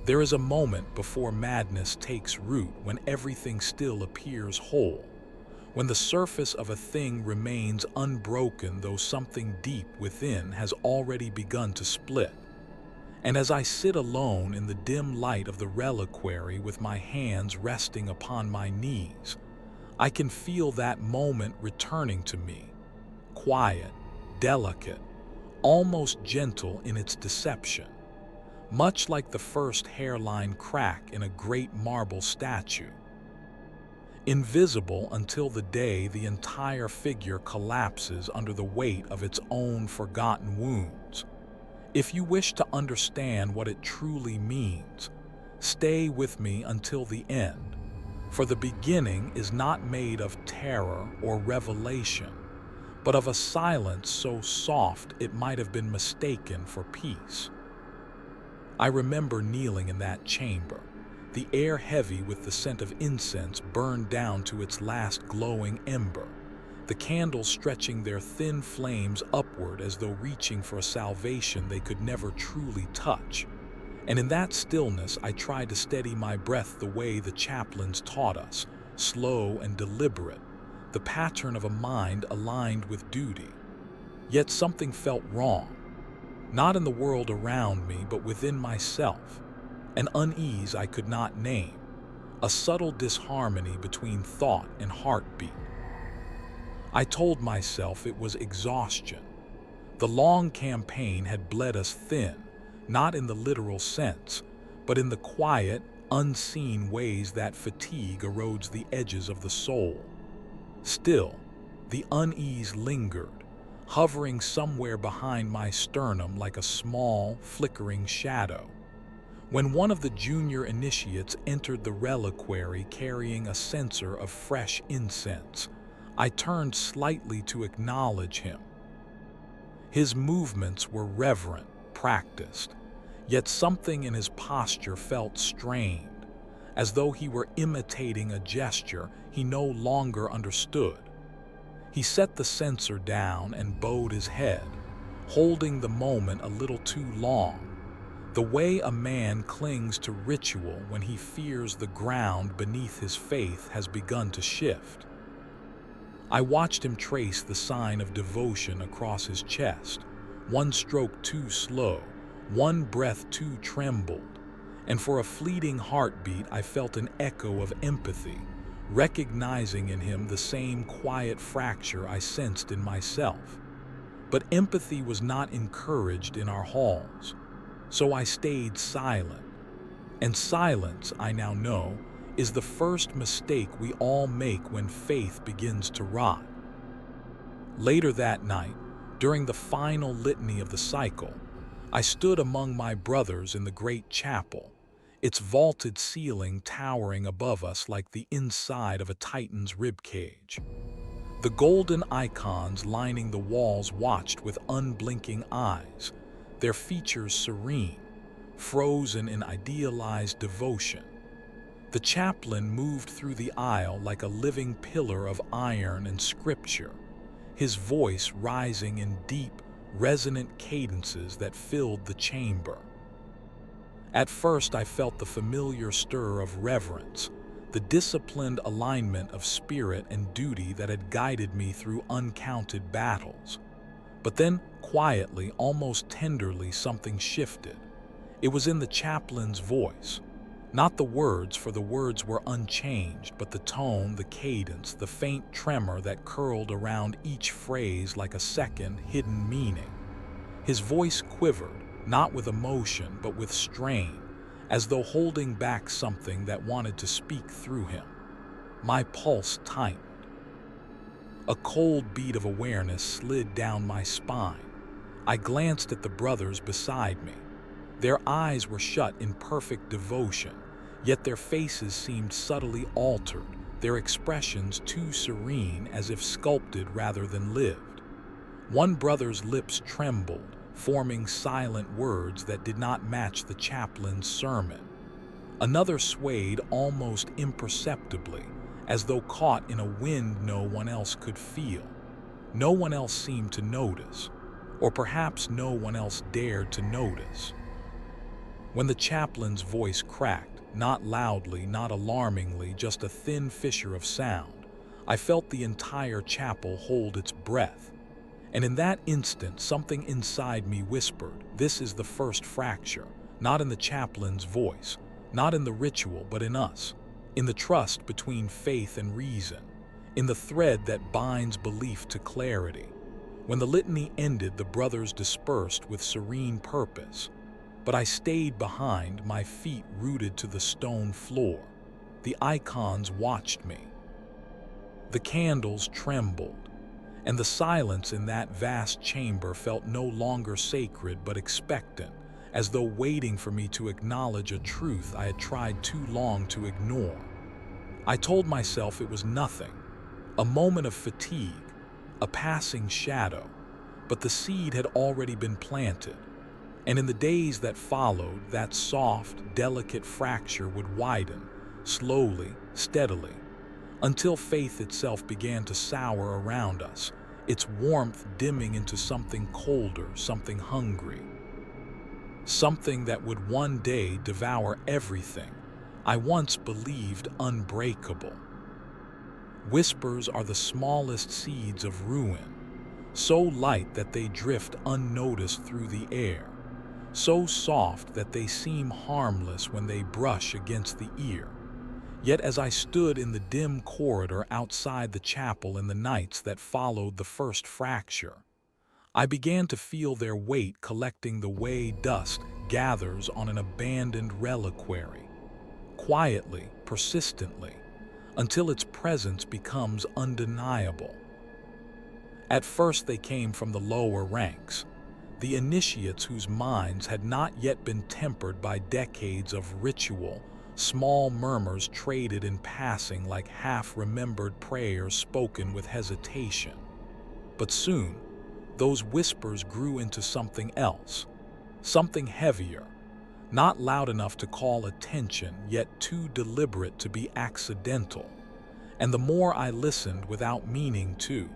There is a moment before madness takes root when everything still appears whole, when the surface of a thing remains unbroken though something deep within has already begun to split. And as I sit alone in the dim light of the reliquary with my hands resting upon my knees, I can feel that moment returning to me, quiet, delicate, almost gentle in its deception, much like the first hairline crack in a great marble statue. Invisible until the day the entire figure collapses under the weight of its own forgotten wounds. If you wish to understand what it truly means, stay with me until the end, for the beginning is not made of terror or revelation, but of a silence so soft it might have been mistaken for peace. I remember kneeling in that chamber, the air heavy with the scent of incense burned down to its last glowing ember, the candles stretching their thin flames upward as though reaching for a salvation they could never truly touch. And in that stillness I tried to steady my breath the way the chaplains taught us, slow and deliberate, the pattern of a mind aligned with duty. Yet something felt wrong. Not in the world around me, but within myself, an unease I could not name, a subtle disharmony between thought and heartbeat. I told myself it was exhaustion. The long campaign had bled us thin, not in the literal sense, but in the quiet, unseen ways that fatigue erodes the edges of the soul. Still, the unease lingered, hovering somewhere behind my sternum like a small, flickering shadow. When one of the junior initiates entered the reliquary carrying a censer of fresh incense, I turned slightly to acknowledge him. His movements were reverent, practiced, yet something in his posture felt strained, as though he were imitating a gesture he no longer understood. He set the censer down and bowed his head, holding the moment a little too long, the way a man clings to ritual when he fears the ground beneath his faith has begun to shift. I watched him trace the sign of devotion across his chest, one stroke too slow, one breath too trembled, and for a fleeting heartbeat I felt an echo of empathy, recognizing in him the same quiet fracture I sensed in myself. But empathy was not encouraged in our halls, so I stayed silent. And silence, I now know, is the first mistake we all make when faith begins to rot. Later that night, during the final litany of the cycle, I stood among my brothers in the great chapel, its vaulted ceiling towering above us like the inside of a titan's ribcage. The golden icons lining the walls watched with unblinking eyes, their features serene, frozen in idealized devotion. The chaplain moved through the aisle like a living pillar of iron and scripture, his voice rising in deep, resonant cadences that filled the chamber. At first I felt the familiar stir of reverence, the disciplined alignment of spirit and duty that had guided me through uncounted battles. But then, quietly, almost tenderly, something shifted. It was in the chaplain's voice. Not the words, for the words were unchanged, but the tone, the cadence, the faint tremor that curled around each phrase like a second, hidden meaning. His voice quivered, not with emotion, but with strain, as though holding back something that wanted to speak through him. My pulse tightened. A cold beat of awareness slid down my spine. I glanced at the brothers beside me. Their eyes were shut in perfect devotion, yet their faces seemed subtly altered, their expressions too serene as if sculpted rather than lived. One brother's lips trembled, forming silent words that did not match the chaplain's sermon. Another swayed almost imperceptibly, as though caught in a wind no one else could feel. No one else seemed to notice, or perhaps no one else dared to notice. When the chaplain's voice cracked, not loudly, not alarmingly, just a thin fissure of sound, I felt the entire chapel hold its breath. And in that instant, something inside me whispered, "This is the first fracture," not in the chaplain's voice, not in the ritual, but in us, in the trust between faith and reason, in the thread that binds belief to clarity. When the litany ended, the brothers dispersed with serene purpose, but I stayed behind, my feet rooted to the stone floor. The icons watched me. The candles trembled, and the silence in that vast chamber felt no longer sacred but expectant, as though waiting for me to acknowledge a truth I had tried too long to ignore. I told myself it was nothing, a moment of fatigue, a passing shadow, but the seed had already been planted. And in the days that followed, that soft, delicate fracture would widen, slowly, steadily, until faith itself began to sour around us, its warmth dimming into something colder, something hungry. Something that would one day devour everything I once believed unbreakable. Whispers are the smallest seeds of ruin, so light that they drift unnoticed through the air, so soft that they seem harmless when they brush against the ear. Yet as I stood in the dim corridor outside the chapel in the nights that followed the first fracture, I began to feel their weight collecting the way dust gathers on an abandoned reliquary, quietly, persistently, until its presence becomes undeniable. At first they came from the lower ranks, the initiates whose minds had not yet been tempered by decades of ritual, small murmurs traded in passing like half-remembered prayers spoken with hesitation. But soon, those whispers grew into something else, something heavier, not loud enough to call attention, yet too deliberate to be accidental. And the more I listened without meaning to,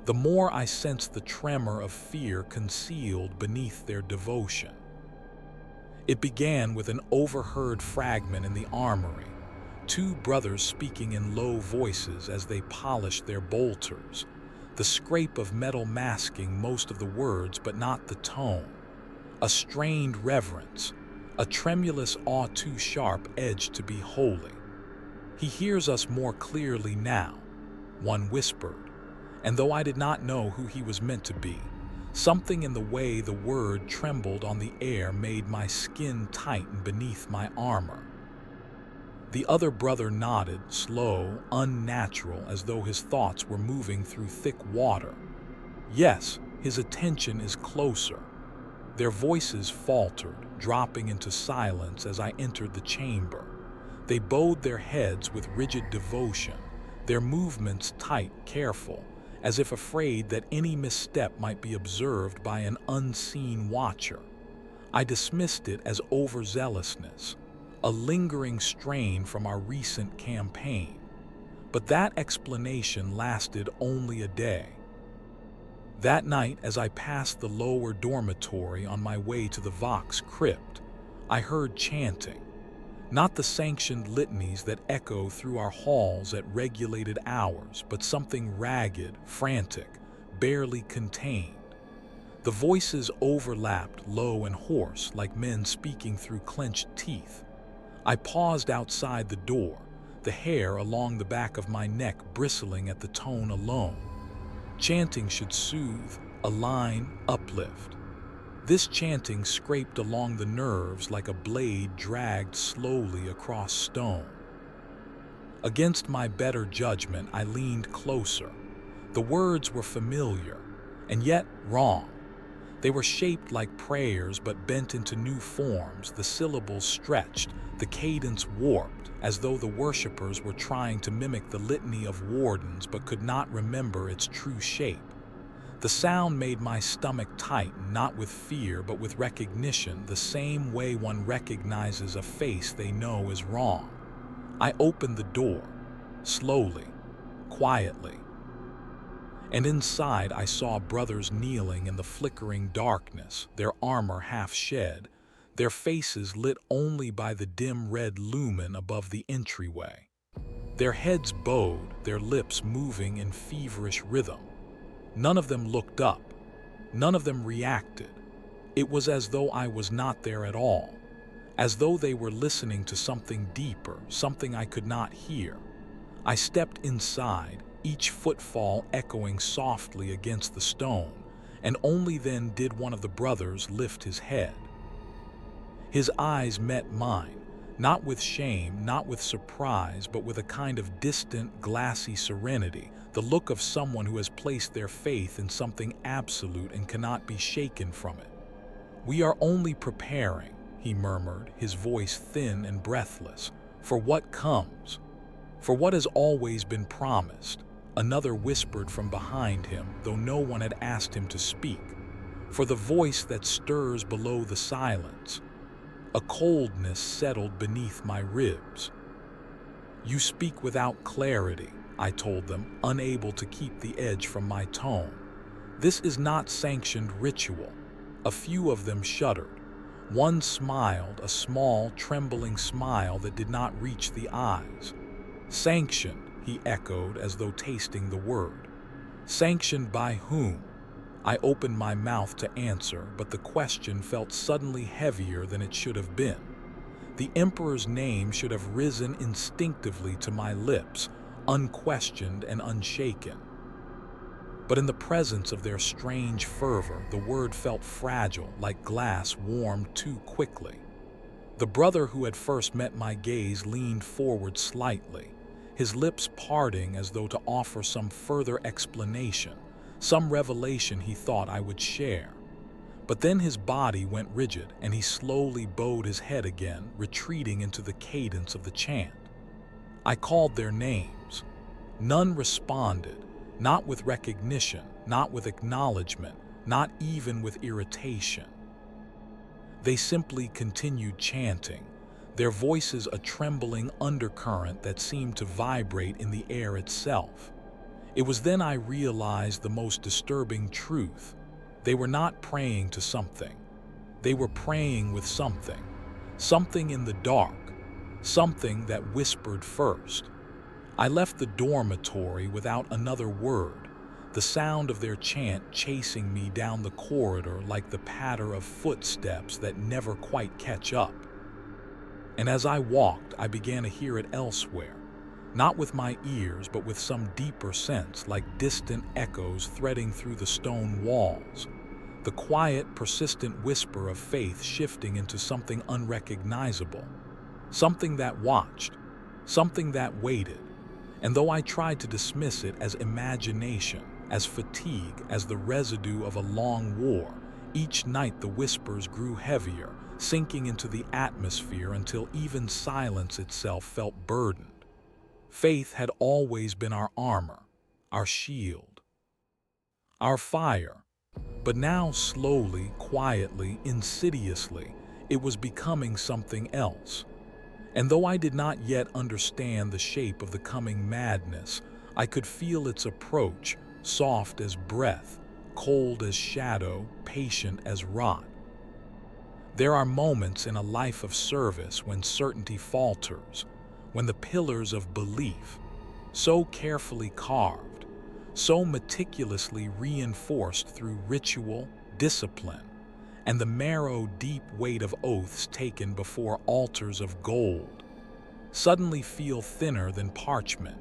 the more I sensed the tremor of fear concealed beneath their devotion. It began with an overheard fragment in the armory, two brothers speaking in low voices as they polished their bolters, the scrape of metal masking most of the words but not the tone, a strained reverence, a tremulous awe too sharp-edged to be holy. "He hears us more clearly now," one whispered. And though I did not know who he was meant to be, something in the way the word trembled on the air made my skin tighten beneath my armor. The other brother nodded, slow, unnatural, as though his thoughts were moving through thick water. Yes, his attention is closer. Their voices faltered, dropping into silence as I entered the chamber. They bowed their heads with rigid devotion, their movements tight, careful, as if afraid that any misstep might be observed by an unseen watcher. I dismissed it as overzealousness, a lingering strain from our recent campaign. But that explanation lasted only a day. That night, as I passed the lower dormitory on my way to the Vox crypt, I heard chanting. Not the sanctioned litanies that echo through our halls at regulated hours, but something ragged, frantic, barely contained. The voices overlapped, low and hoarse, like men speaking through clenched teeth. I paused outside the door, the hair along the back of my neck bristling at the tone alone. Chanting should soothe, align, uplift. This chanting scraped along the nerves like a blade dragged slowly across stone. Against my better judgment, I leaned closer. The words were familiar, and yet wrong. They were shaped like prayers but bent into new forms, the syllables stretched, the cadence warped, as though the worshippers were trying to mimic the litany of wardens but could not remember its true shape. The sound made my stomach tighten, not with fear but with recognition, the same way one recognizes a face they know is wrong. I opened the door, slowly, quietly. And inside I saw brothers kneeling in the flickering darkness, their armor half shed, their faces lit only by the dim red lumen above the entryway. Their heads bowed, their lips moving in feverish rhythm. None of them looked up. None of them reacted. It was as though I was not there at all, as though they were listening to something deeper, something I could not hear. I stepped inside, each footfall echoing softly against the stone, and only then did one of the brothers lift his head. His eyes met mine, not with shame, not with surprise, but with a kind of distant, glassy serenity, the look of someone who has placed their faith in something absolute and cannot be shaken from it. "We are only preparing," he murmured, his voice thin and breathless, "for what comes, for what has always been promised." Another whispered from behind him, though no one had asked him to speak, "for the voice that stirs below the silence." A coldness settled beneath my ribs. "You speak without clarity," I told them, unable to keep the edge from my tone. "This is not sanctioned ritual." A few of them shuddered. One smiled, a small, trembling smile that did not reach the eyes. "Sanctioned," he echoed as though tasting the word. "Sanctioned by whom?" I opened my mouth to answer, but the question felt suddenly heavier than it should have been. The Emperor's name should have risen instinctively to my lips, unquestioned and unshaken. But in the presence of their strange fervor, the word felt fragile, like glass warmed too quickly. The brother who had first met my gaze leaned forward slightly, his lips parting as though to offer some further explanation, some revelation he thought I would share. But then his body went rigid, and he slowly bowed his head again, retreating into the cadence of the chant. I called their names. None responded, not with recognition, not with acknowledgement, not even with irritation. They simply continued chanting, their voices a trembling undercurrent that seemed to vibrate in the air itself. It was then I realized the most disturbing truth. They were not praying to something. They were praying with something. Something in the dark. Something that whispered first. I left the dormitory without another word, the sound of their chant chasing me down the corridor like the patter of footsteps that never quite catch up. And as I walked, I began to hear it elsewhere. Not with my ears, but with some deeper sense, like distant echoes threading through the stone walls. The quiet, persistent whisper of faith shifting into something unrecognizable. Something that watched. Something that waited. And though I tried to dismiss it as imagination, as fatigue, as the residue of a long war, each night the whispers grew heavier, sinking into the atmosphere until even silence itself felt burdened. Faith had always been our armor, our shield, our fire. But now, slowly, quietly, insidiously, it was becoming something else. And though I did not yet understand the shape of the coming madness, I could feel its approach, soft as breath, cold as shadow, patient as rot. There are moments in a life of service when certainty falters, when the pillars of belief, so carefully carved, so meticulously reinforced through ritual, discipline, and the marrow-deep weight of oaths taken before altars of gold, suddenly feel thinner than parchment.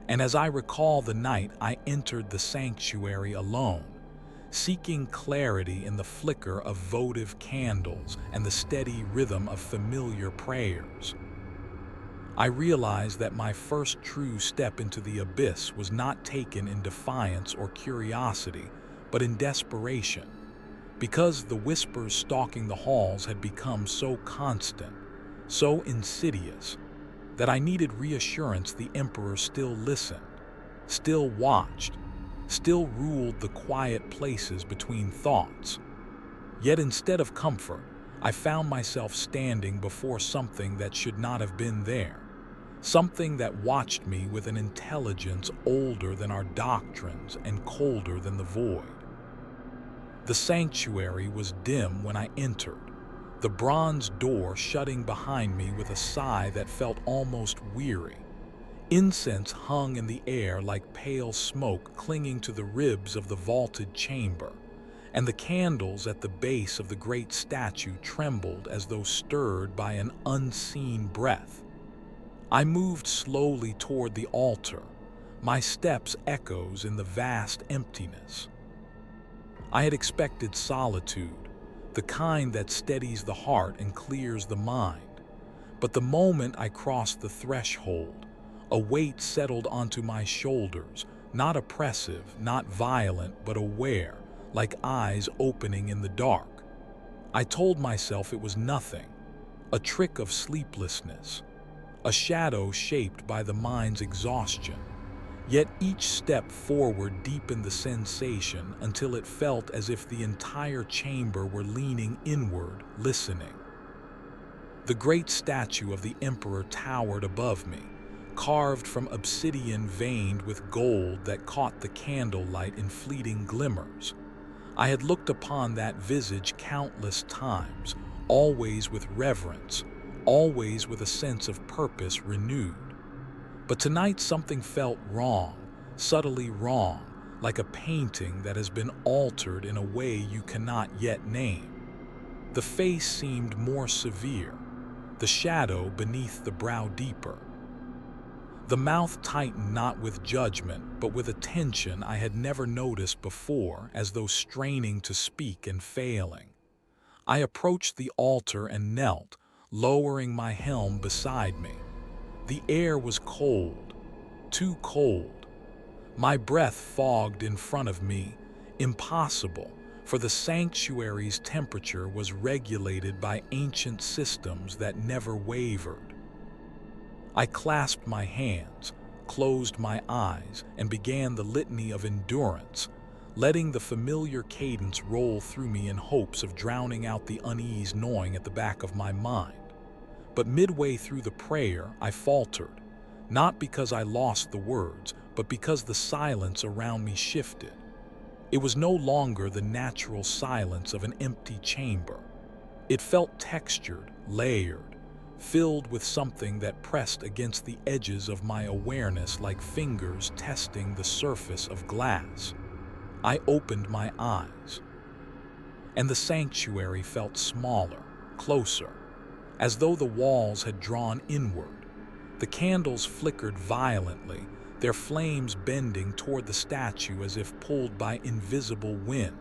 And as I recall the night I entered the sanctuary alone, seeking clarity in the flicker of votive candles and the steady rhythm of familiar prayers, I realized that my first true step into the abyss was not taken in defiance or curiosity, but in desperation, because the whispers stalking the halls had become so constant, so insidious, that I needed reassurance the Emperor still listened, still watched, still ruled the quiet places between thoughts. Yet instead of comfort, I found myself standing before something that should not have been there. Something that watched me with an intelligence older than our doctrines and colder than the void. The sanctuary was dim when I entered, the bronze door shutting behind me with a sigh that felt almost weary. Incense hung in the air like pale smoke clinging to the ribs of the vaulted chamber, and the candles at the base of the great statue trembled as though stirred by an unseen breath. I moved slowly toward the altar, my steps echoes in the vast emptiness. I had expected solitude, the kind that steadies the heart and clears the mind. But the moment I crossed the threshold, a weight settled onto my shoulders, not oppressive, not violent, but aware, like eyes opening in the dark. I told myself it was nothing, a trick of sleeplessness, a shadow shaped by the mind's exhaustion. Yet each step forward deepened the sensation until it felt as if the entire chamber were leaning inward, listening. The great statue of the emperor towered above me, carved from obsidian veined with gold that caught the candlelight in fleeting glimmers. I had looked upon that visage countless times, always with reverence, always with a sense of purpose renewed. But tonight something felt wrong, subtly wrong, like a painting that has been altered in a way you cannot yet name. The face seemed more severe, the shadow beneath the brow deeper. The mouth tightened not with judgment, but with a tension I had never noticed before, as though straining to speak and failing. I approached the altar and knelt, lowering my helm beside me. The air was cold, too cold. My breath fogged in front of me, impossible, for the sanctuary's temperature was regulated by ancient systems that never wavered. I clasped my hands, closed my eyes, and began the litany of endurance, letting the familiar cadence roll through me in hopes of drowning out the unease gnawing at the back of my mind. But midway through the prayer, I faltered, not because I lost the words, but because the silence around me shifted. It was no longer the natural silence of an empty chamber. It felt textured, layered, filled with something that pressed against the edges of my awareness like fingers testing the surface of glass. I opened my eyes, and the sanctuary felt smaller, closer, as though the walls had drawn inward. The candles flickered violently, their flames bending toward the statue as if pulled by invisible wind.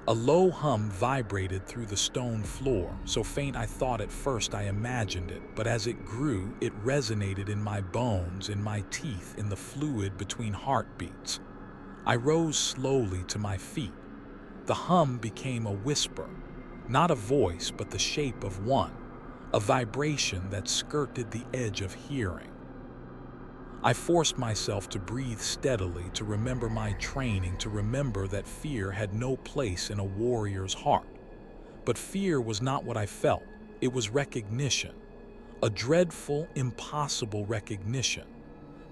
A low hum vibrated through the stone floor, so faint I thought at first I imagined it, but as it grew, it resonated in my bones, in my teeth, in the fluid between heartbeats. I rose slowly to my feet. The hum became a whisper, not a voice, but the shape of one, a vibration that skirted the edge of hearing. I forced myself to breathe steadily, to remember my training, to remember that fear had no place in a warrior's heart. But fear was not what I felt. It was recognition, a dreadful, impossible recognition.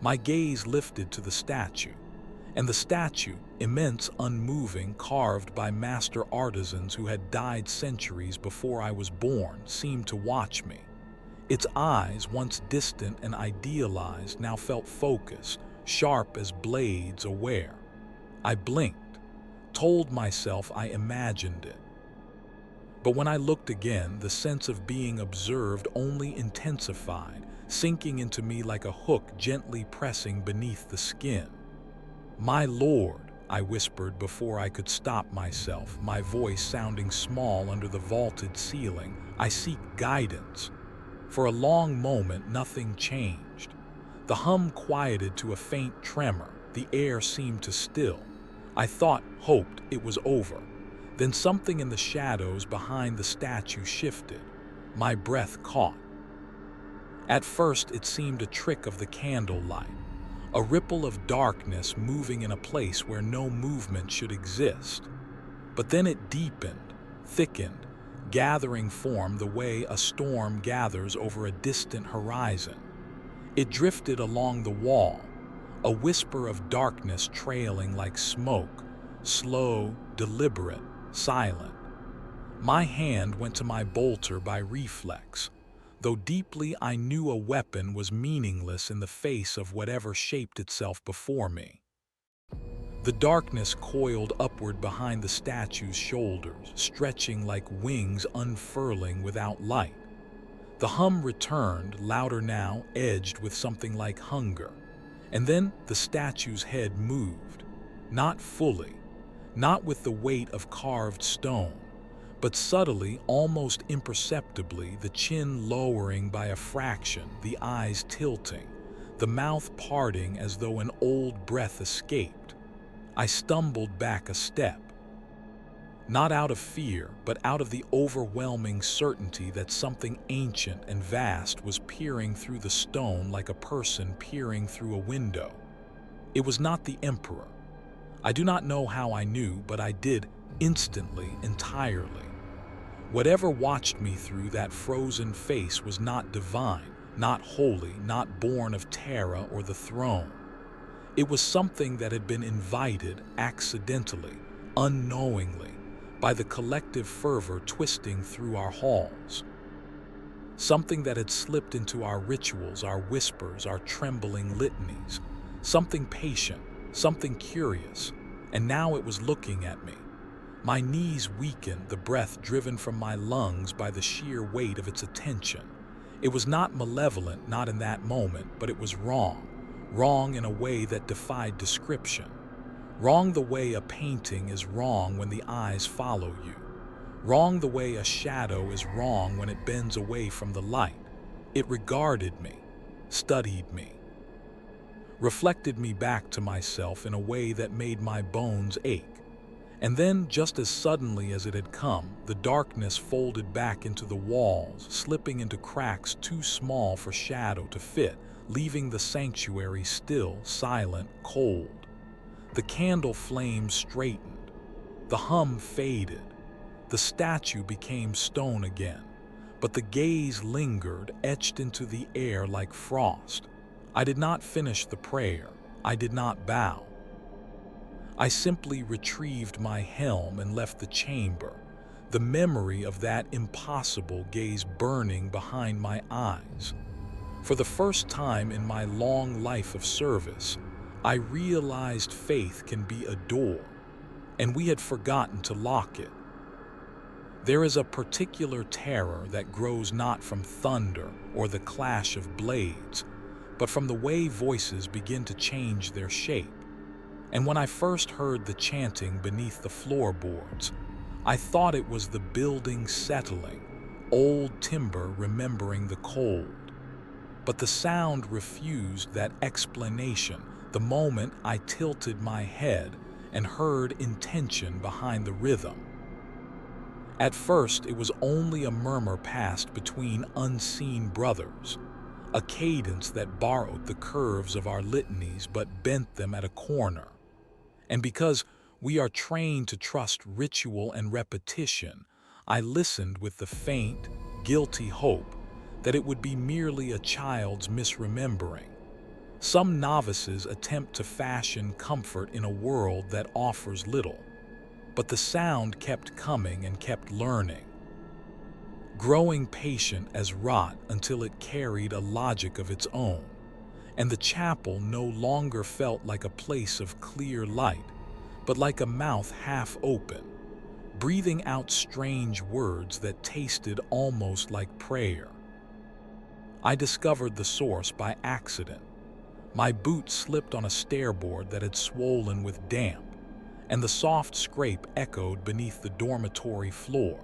My gaze lifted to the statue, and the statue, immense, unmoving, carved by master artisans who had died centuries before I was born, seemed to watch me. Its eyes, once distant and idealized, now felt focused, sharp as blades, aware. I blinked, told myself I imagined it. But when I looked again, the sense of being observed only intensified, sinking into me like a hook gently pressing beneath the skin. "My lord," I whispered before I could stop myself, my voice sounding small under the vaulted ceiling, "I seek guidance." For a long moment, nothing changed. The hum quieted to a faint tremor. The air seemed to still. I thought, hoped it was over. Then something in the shadows behind the statue shifted. My breath caught. At first, it seemed a trick of the candlelight, a ripple of darkness moving in a place where no movement should exist. But then it deepened, thickened, gathering form the way a storm gathers over a distant horizon. It drifted along the wall, a whisper of darkness trailing like smoke, slow, deliberate, silent. My hand went to my bolter by reflex, though deeply I knew a weapon was meaningless in the face of whatever shaped itself before me. The darkness coiled upward behind the statue's shoulders, stretching like wings unfurling without light. The hum returned, louder now, edged with something like hunger. And then the statue's head moved, not fully, not with the weight of carved stone, but subtly, almost imperceptibly, the chin lowering by a fraction, the eyes tilting, the mouth parting as though an old breath escaped. I stumbled back a step, not out of fear, but out of the overwhelming certainty that something ancient and vast was peering through the stone like a person peering through a window. It was not the Emperor. I do not know how I knew, but I did, instantly, entirely. Whatever watched me through that frozen face was not divine, not holy, not born of Terra or the throne. It was something that had been invited accidentally, unknowingly, by the collective fervor twisting through our halls. Something that had slipped into our rituals, our whispers, our trembling litanies. Something patient, something curious, and now it was looking at me. My knees weakened, the breath driven from my lungs by the sheer weight of its attention. It was not malevolent, not in that moment, but it was wrong. Wrong in a way that defied description. Wrong the way a painting is wrong when the eyes follow you. Wrong the way a shadow is wrong when it bends away from the light. It regarded me, studied me, reflected me back to myself in a way that made my bones ache. And then, just as suddenly as it had come, the darkness folded back into the walls, slipping into cracks too small for shadow to fit, leaving the sanctuary still, silent, cold. The candle flame straightened. The hum faded. The statue became stone again, but the gaze lingered, etched into the air like frost. I did not finish the prayer. I did not bow. I simply retrieved my helm and left the chamber, the memory of that impossible gaze burning behind my eyes. For the first time in my long life of service, I realized faith can be a door, and we had forgotten to lock it. There is a particular terror that grows not from thunder or the clash of blades, but from the way voices begin to change their shape. And when I first heard the chanting beneath the floorboards, I thought it was the building settling, old timber remembering the cold. But the sound refused that explanation the moment I tilted my head and heard intention behind the rhythm. At first, it was only a murmur passed between unseen brothers, a cadence that borrowed the curves of our litanies but bent them at a corner. And because we are trained to trust ritual and repetition, I listened with the faint, guilty hope that it would be merely a child's misremembering. Some novices attempt to fashion comfort in a world that offers little, but the sound kept coming and kept learning, growing patient as rot until it carried a logic of its own. And the chapel no longer felt like a place of clear light, but like a mouth half open, breathing out strange words that tasted almost like prayer. I discovered the source by accident. My boot slipped on a stairboard that had swollen with damp, and the soft scrape echoed beneath the dormitory floor.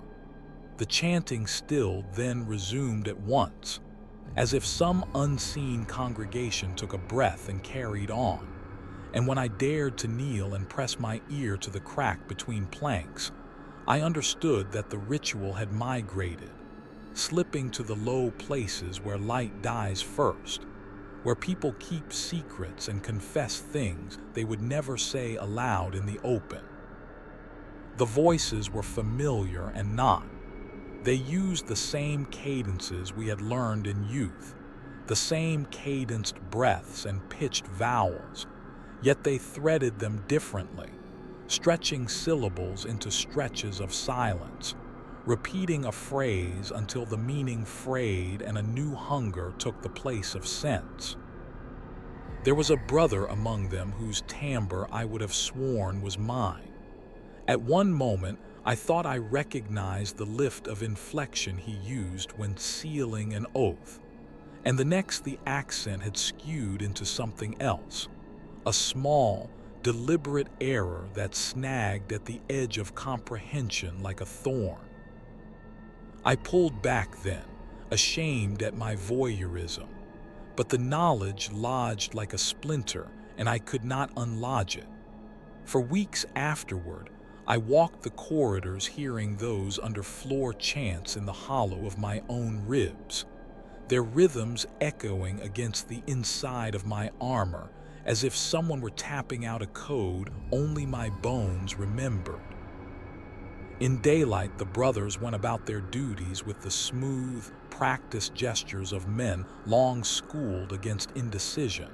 The chanting stilled, then resumed at once, as if some unseen congregation took a breath and carried on. And when I dared to kneel and press my ear to the crack between planks, I understood that the ritual had migrated, slipping to the low places where light dies first, where people keep secrets and confess things they would never say aloud in the open. The voices were familiar and not. They used the same cadences we had learned in youth, the same cadenced breaths and pitched vowels, yet they threaded them differently, stretching syllables into stretches of silence, repeating a phrase until the meaning frayed and a new hunger took the place of sense. There was a brother among them whose timbre I would have sworn was mine. At one moment, I thought I recognized the lift of inflection he used when sealing an oath, and the next the accent had skewed into something else, a small, deliberate error that snagged at the edge of comprehension like a thorn. I pulled back then, ashamed at my voyeurism, but the knowledge lodged like a splinter, and I could not unlodge it. For weeks afterward, I walked the corridors hearing those underfloor chants in the hollow of my own ribs, their rhythms echoing against the inside of my armor, as if someone were tapping out a code only my bones remembered. In daylight, the brothers went about their duties with the smooth, practiced gestures of men long schooled against indecision.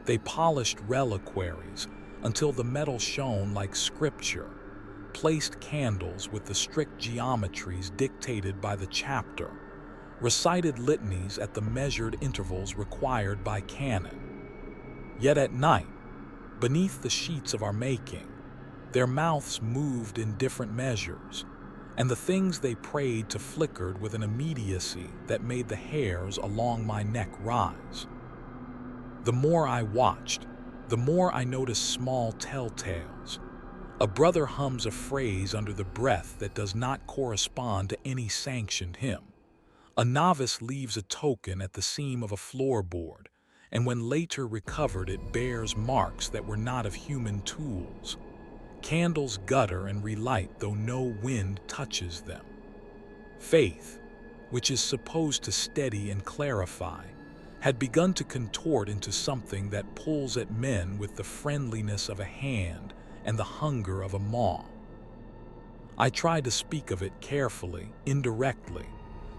They polished reliquaries until the metal shone like scripture, placed candles with the strict geometries dictated by the chapter, recited litanies at the measured intervals required by canon. Yet at night, beneath the sheets of our making, their mouths moved in different measures, and the things they prayed to flickered with an immediacy that made the hairs along my neck rise. The more I watched, the more I noticed small telltales. A brother hums a phrase under the breath that does not correspond to any sanctioned hymn. A novice leaves a token at the seam of a floorboard, and when later recovered it bears marks that were not of human tools. Candles gutter and relight though no wind touches them. Faith, which is supposed to steady and clarify, had begun to contort into something that pulls at men with the friendliness of a hand and the hunger of a maw. I tried to speak of it carefully, indirectly,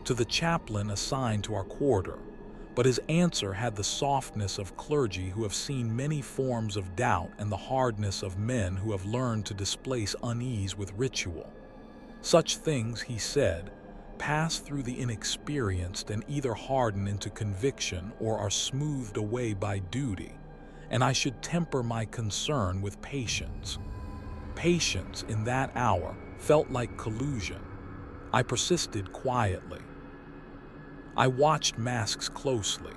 to the chaplain assigned to our quarter, but his answer had the softness of clergy who have seen many forms of doubt and the hardness of men who have learned to displace unease with ritual. Such things, he said, pass through the inexperienced and either harden into conviction or are smoothed away by duty, and I should temper my concern with patience. Patience in that hour felt like collusion. I persisted quietly. I watched masks closely,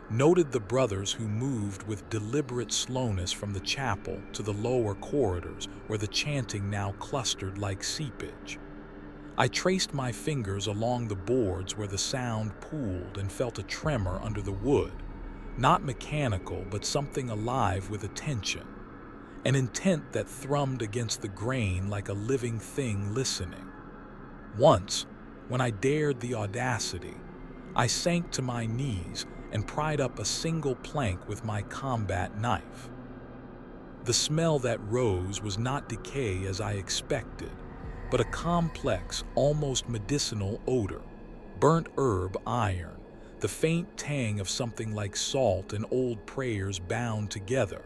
noted the brothers who moved with deliberate slowness from the chapel to the lower corridors where the chanting now clustered like seepage. I traced my fingers along the boards where the sound pooled and felt a tremor under the wood, not mechanical but something alive with attention, an intent that thrummed against the grain like a living thing listening. Once, when I dared the audacity, I sank to my knees and pried up a single plank with my combat knife. The smell that rose was not decay as I expected, but a complex, almost medicinal odor, burnt herb iron, the faint tang of something like salt and old prayers bound together,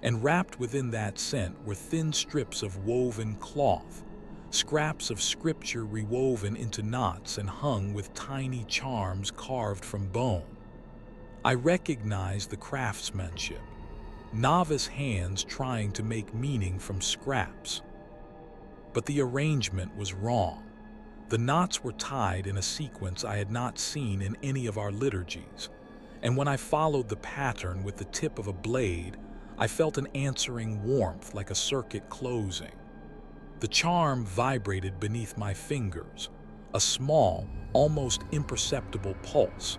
and wrapped within that scent were thin strips of woven cloth, scraps of scripture rewoven into knots and hung with tiny charms carved from bone. I recognized the craftsmanship, novice hands trying to make meaning from scraps. But the arrangement was wrong. The knots were tied in a sequence I had not seen in any of our liturgies, and when I followed the pattern with the tip of a blade, I felt an answering warmth like a circuit closing. The charm vibrated beneath my fingers, a small, almost imperceptible pulse,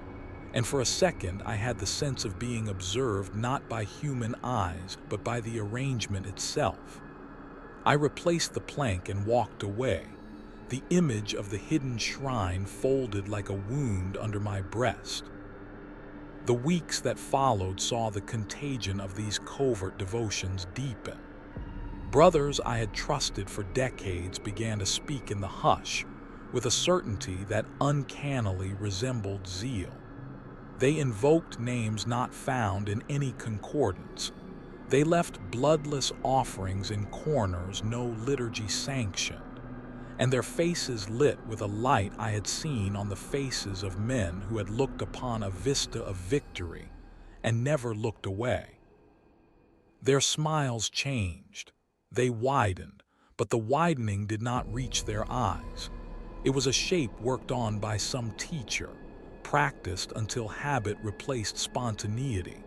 and for a second I had the sense of being observed not by human eyes but by the arrangement itself. I replaced the plank and walked away, the image of the hidden shrine folded like a wound under my breast. The weeks that followed saw the contagion of these covert devotions deepen. Brothers I had trusted for decades began to speak in the hush, with a certainty that uncannily resembled zeal. They invoked names not found in any concordance. They left bloodless offerings in corners no liturgy sanctioned, and their faces lit with a light I had seen on the faces of men who had looked upon a vista of victory and never looked away. Their smiles changed. They widened, but the widening did not reach their eyes. It was a shape worked on by some teacher, practiced until habit replaced spontaneity.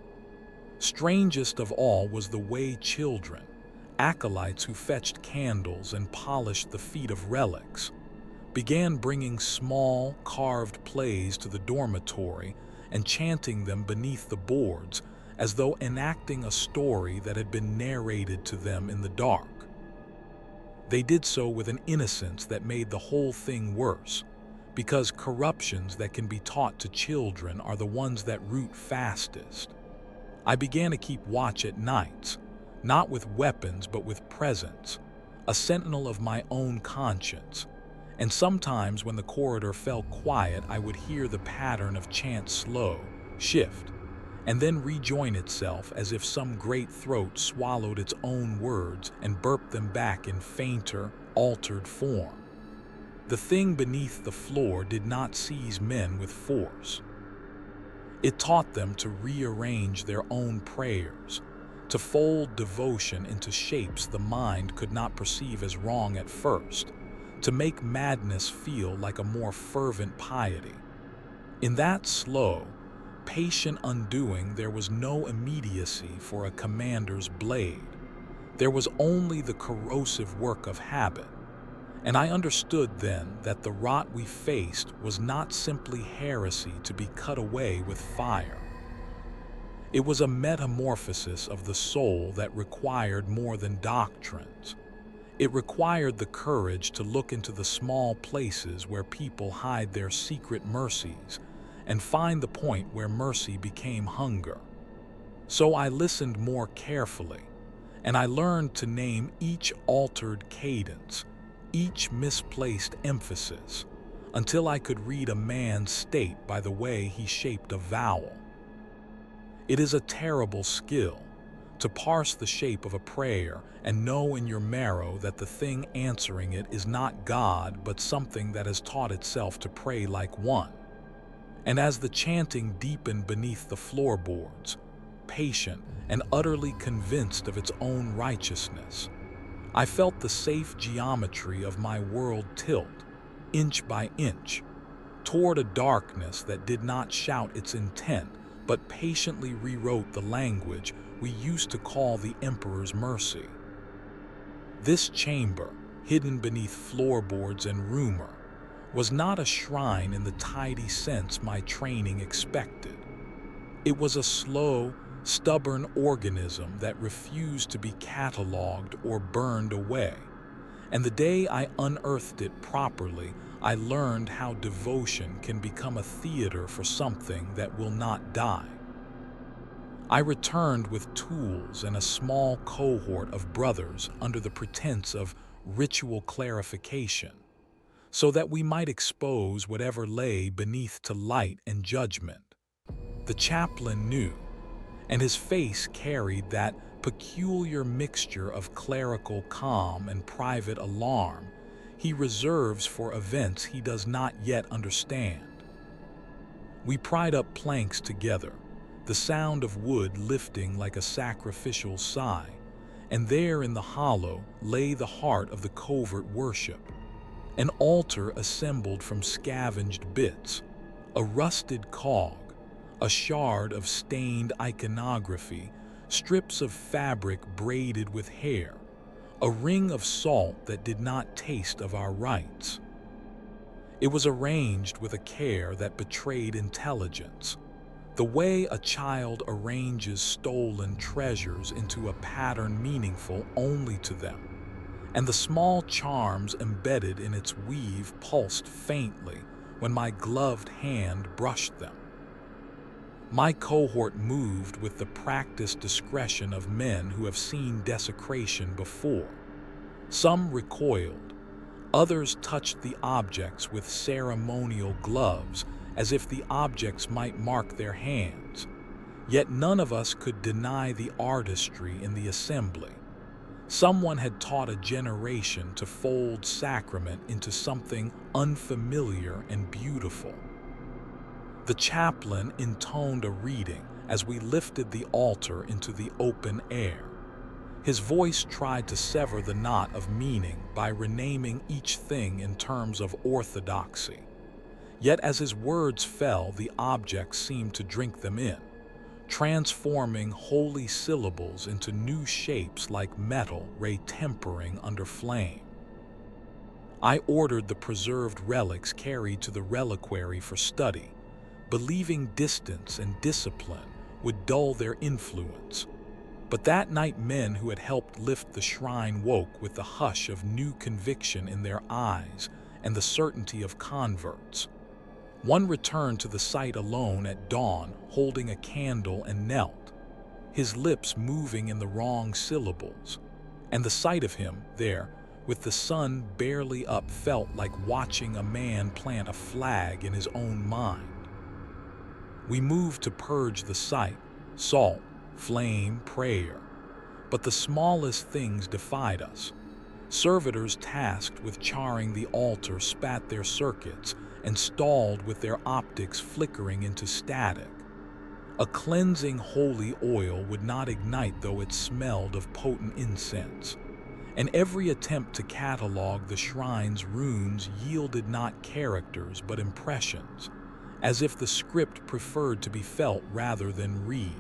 Strangest of all was the way children, acolytes who fetched candles and polished the feet of relics, began bringing small, carved plays to the dormitory and chanting them beneath the boards as though enacting a story that had been narrated to them in the dark. They did so with an innocence that made the whole thing worse, because corruptions that can be taught to children are the ones that root fastest. I began to keep watch at nights, not with weapons but with presence, a sentinel of my own conscience, and sometimes when the corridor fell quiet I would hear the pattern of chant slow, shift, and then rejoin itself as if some great throat swallowed its own words and burped them back in fainter, altered form. The thing beneath the floor did not seize men with force. It taught them to rearrange their own prayers, to fold devotion into shapes the mind could not perceive as wrong at first, to make madness feel like a more fervent piety. In that slow, patient undoing there was no immediacy for a commander's blade. There was only the corrosive work of habit. And I understood then that the rot we faced was not simply heresy to be cut away with fire. It was a metamorphosis of the soul that required more than doctrines. It required the courage to look into the small places where people hide their secret mercies and find the point where mercy became hunger. So I listened more carefully, and I learned to name each altered cadence, each misplaced emphasis, until I could read a man's state by the way he shaped a vowel. It is a terrible skill, to parse the shape of a prayer and know in your marrow that the thing answering it is not God but something that has taught itself to pray like one. And as the chanting deepened beneath the floorboards, patient and utterly convinced of its own righteousness, I felt the safe geometry of my world tilt, inch by inch, toward a darkness that did not shout its intent, but patiently rewrote the language we used to call the Emperor's mercy. This chamber, hidden beneath floorboards and rumor, was not a shrine in the tidy sense my training expected. It was a slow, stubborn organism that refused to be catalogued or burned away. And the day I unearthed it properly, I learned how devotion can become a theater for something that will not die. I returned with tools and a small cohort of brothers under the pretense of ritual clarification, so that we might expose whatever lay beneath to light and judgment. The chaplain knew, and his face carried that peculiar mixture of clerical calm and private alarm he reserves for events he does not yet understand. We pried up planks together, the sound of wood lifting like a sacrificial sigh, and there in the hollow lay the heart of the covert worship. An altar assembled from scavenged bits, a rusted cog, a shard of stained iconography, strips of fabric braided with hair, a ring of salt that did not taste of our rites. It was arranged with a care that betrayed intelligence, the way a child arranges stolen treasures into a pattern meaningful only to them, and the small charms embedded in its weave pulsed faintly when my gloved hand brushed them. My cohort moved with the practiced discretion of men who have seen desecration before. Some recoiled, others touched the objects with ceremonial gloves as if the objects might mark their hands. Yet none of us could deny the artistry in the assembly. Someone had taught a generation to fold sacrament into something unfamiliar and beautiful. The chaplain intoned a reading as we lifted the altar into the open air. His voice tried to sever the knot of meaning by renaming each thing in terms of orthodoxy. Yet as his words fell, the objects seemed to drink them in, transforming holy syllables into new shapes like metal ray tempering under flame. I ordered the preserved relics carried to the reliquary for study, believing distance and discipline would dull their influence. But that night men who had helped lift the shrine woke with the hush of new conviction in their eyes and the certainty of converts. One returned to the site alone at dawn, holding a candle and knelt, his lips moving in the wrong syllables. And the sight of him there, with the sun barely up, felt like watching a man plant a flag in his own mind. We moved to purge the site, salt, flame, prayer. But the smallest things defied us. Servitors tasked with charring the altar spat their circuits and stalled with their optics flickering into static. A cleansing holy oil would not ignite though it smelled of potent incense. And every attempt to catalog the shrine's runes yielded not characters but impressions, as if the script preferred to be felt rather than read.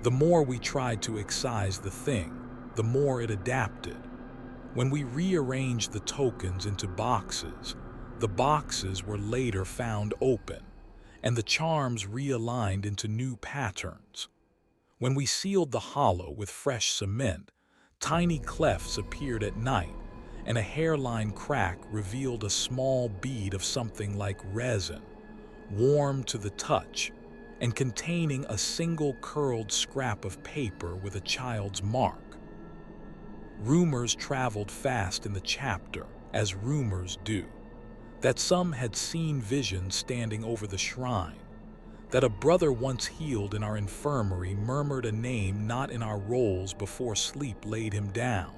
The more we tried to excise the thing, the more it adapted. When we rearranged the tokens into boxes, the boxes were later found open, and the charms realigned into new patterns. When we sealed the hollow with fresh cement, tiny clefts appeared at night, and a hairline crack revealed a small bead of something like resin, warm to the touch, and containing a single curled scrap of paper with a child's mark. Rumors traveled fast in the chapter, as rumors do, that some had seen visions standing over the shrine, that a brother once healed in our infirmary murmured a name not in our rolls before sleep laid him down,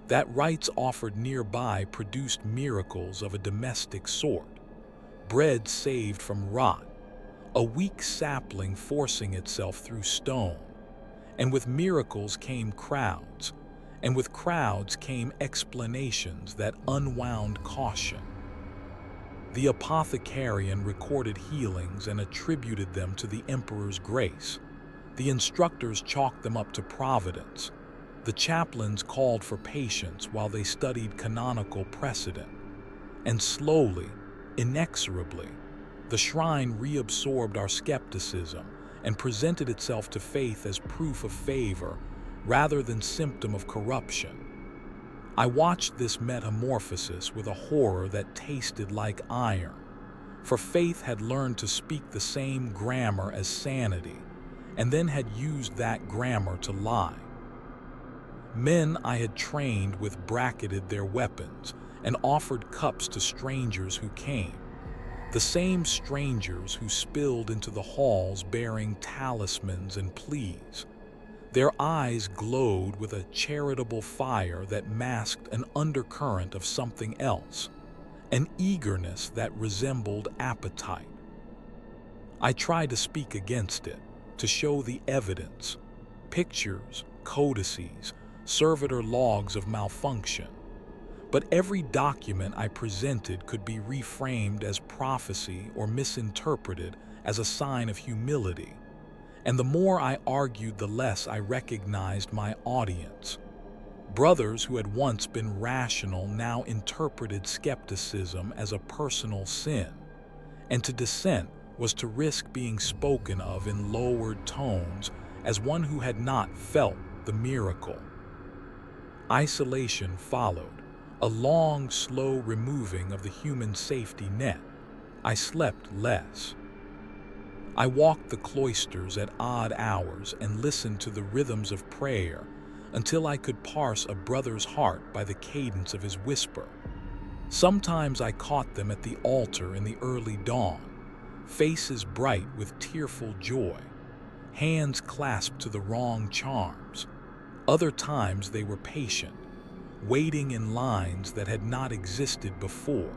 that rites offered nearby produced miracles of a domestic sort, bread saved from rot, a weak sapling forcing itself through stone. And with miracles came crowds, and with crowds came explanations that unwound caution. The apothecarian recorded healings and attributed them to the emperor's grace. The instructors chalked them up to providence. The chaplains called for patience while they studied canonical precedent. And slowly, inexorably, the shrine reabsorbed our skepticism and presented itself to faith as proof of favor rather than symptom of corruption. I watched this metamorphosis with a horror that tasted like iron, for faith had learned to speak the same grammar as sanity, and then had used that grammar to lie. Men I had trained with bracketed their weapons and offered cups to strangers who came, the same strangers who spilled into the halls bearing talismans and pleas. Their eyes glowed with a charitable fire that masked an undercurrent of something else, an eagerness that resembled appetite. I tried to speak against it, to show the evidence, pictures, codices, servitor logs of malfunction. But every document I presented could be reframed as prophecy or misinterpreted as a sign of humility. And the more I argued, the less I recognized my audience. Brothers who had once been rational now interpreted skepticism as a personal sin, and to dissent was to risk being spoken of in lowered tones as one who had not felt the miracle. Isolation followed, a long, slow removing of the human safety net. I slept less. I walked the cloisters at odd hours and listened to the rhythms of prayer until I could parse a brother's heart by the cadence of his whisper. Sometimes I caught them at the altar in the early dawn, faces bright with tearful joy, hands clasped to the wrong charms. Other times they were patient, waiting in lines that had not existed before,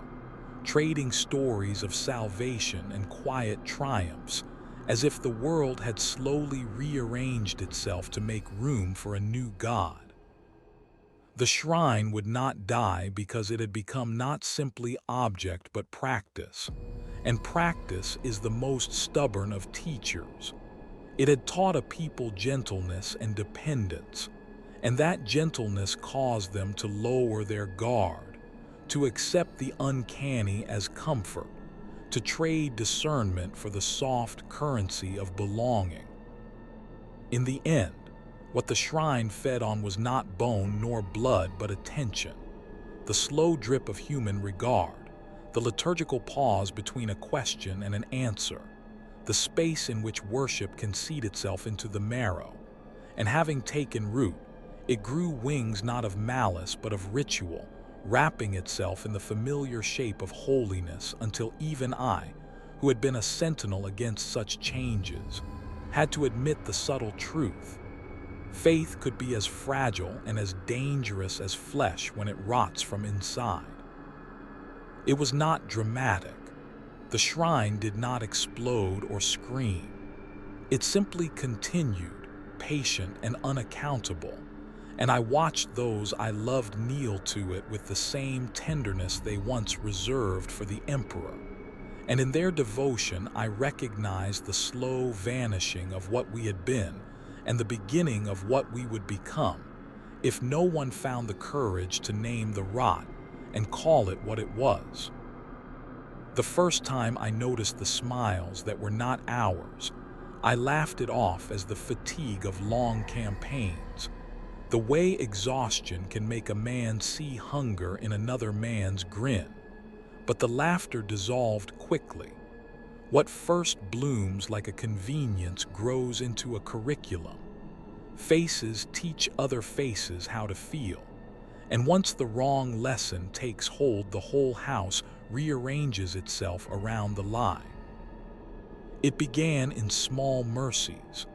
trading stories of salvation and quiet triumphs, as if the world had slowly rearranged itself to make room for a new god. The shrine would not die because it had become not simply object but practice, and practice is the most stubborn of teachers. It had taught a people gentleness and dependence, and that gentleness caused them to lower their guard, to accept the uncanny as comfort, to trade discernment for the soft currency of belonging. In the end, what the shrine fed on was not bone nor blood but attention, the slow drip of human regard, the liturgical pause between a question and an answer, the space in which worship can seed itself into the marrow. And having taken root, it grew wings not of malice but of ritual, wrapping itself in the familiar shape of holiness until even I, who had been a sentinel against such changes, had to admit the subtle truth. Faith could be as fragile and as dangerous as flesh when it rots from inside. It was not dramatic. The shrine did not explode or scream. It simply continued, patient and unaccountable, and I watched those I loved kneel to it with the same tenderness they once reserved for the emperor. And in their devotion, I recognized the slow vanishing of what we had been and the beginning of what we would become, if no one found the courage to name the rot and call it what it was. The first time I noticed the smiles that were not ours, I laughed it off as the fatigue of long campaigns, the way exhaustion can make a man see hunger in another man's grin. But the laughter dissolved quickly. What first blooms like a convenience grows into a curriculum. Faces teach other faces how to feel, and once the wrong lesson takes hold, the whole house rearranges itself around the lie. It began in small mercies,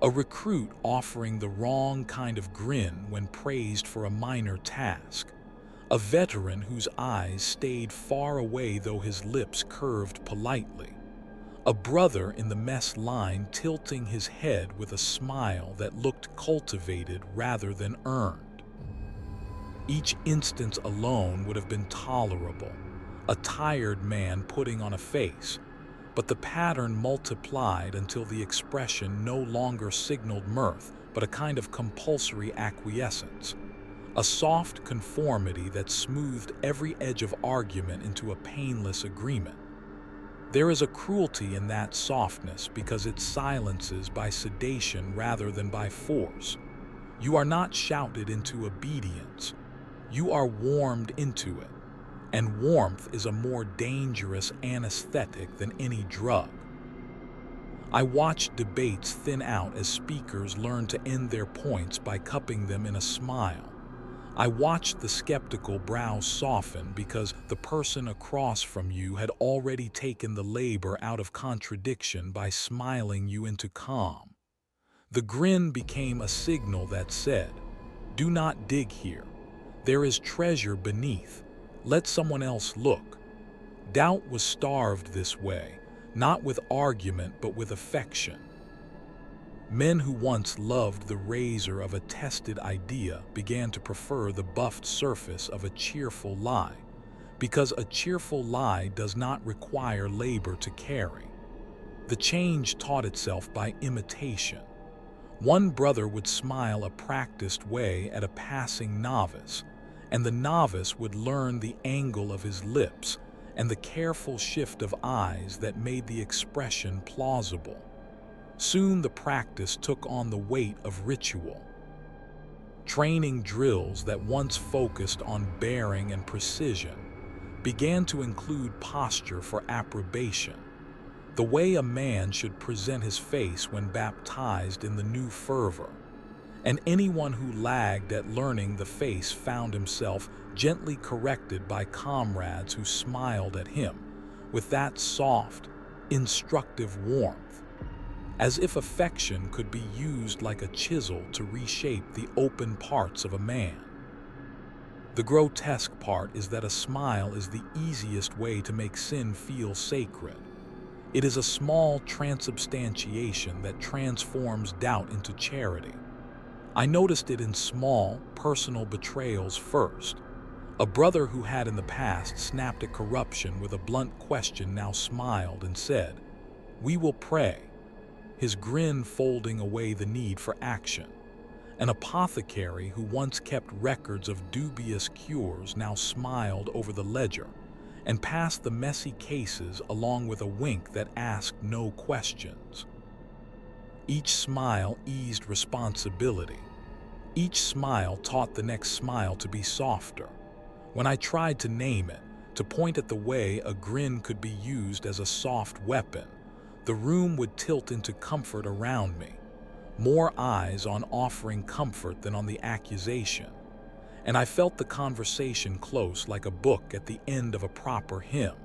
a recruit offering the wrong kind of grin when praised for a minor task, a veteran whose eyes stayed far away though his lips curved politely, a brother in the mess line tilting his head with a smile that looked cultivated rather than earned. Each instance alone would have been tolerable, a tired man putting on a face, but the pattern multiplied until the expression no longer signaled mirth, but a kind of compulsory acquiescence, a soft conformity that smoothed every edge of argument into a painless agreement. There is a cruelty in that softness because it silences by sedation rather than by force. You are not shouted into obedience, you are warmed into it, and warmth is a more dangerous anesthetic than any drug. I watched debates thin out as speakers learned to end their points by cupping them in a smile. I watched the skeptical brows soften because the person across from you had already taken the labor out of contradiction by smiling you into calm. The grin became a signal that said, "Do not dig here. There is treasure beneath. Let someone else look." Doubt was starved this way, not with argument but with affection. Men who once loved the razor of a tested idea began to prefer the buffed surface of a cheerful lie, because a cheerful lie does not require labor to carry. The change taught itself by imitation. One brother would smile a practiced way at a passing novice, and the novice would learn the angle of his lips and the careful shift of eyes that made the expression plausible. Soon the practice took on the weight of ritual. Training drills that once focused on bearing and precision began to include posture for approbation, the way a man should present his face when baptized in the new fervor. And anyone who lagged at learning the face found himself gently corrected by comrades who smiled at him with that soft, instructive warmth. as if affection could be used like a chisel to reshape the open parts of a man. The grotesque part is that a smile is the easiest way to make sin feel sacred. It is a small transubstantiation that transforms doubt into charity. I noticed it in small, personal betrayals first. A brother who had in the past snapped at corruption with a blunt question now smiled and said, "We will pray," his grin folding away the need for action. An apothecary who once kept records of dubious cures now smiled over the ledger and passed the messy cases along with a wink that asked no questions. Each smile eased responsibility. Each smile taught the next smile to be softer. When I tried to name it, to point at the way a grin could be used as a soft weapon, the room would tilt into comfort around me. More eyes on offering comfort than on the accusation. And I felt the conversation close like a book at the end of a proper hymn.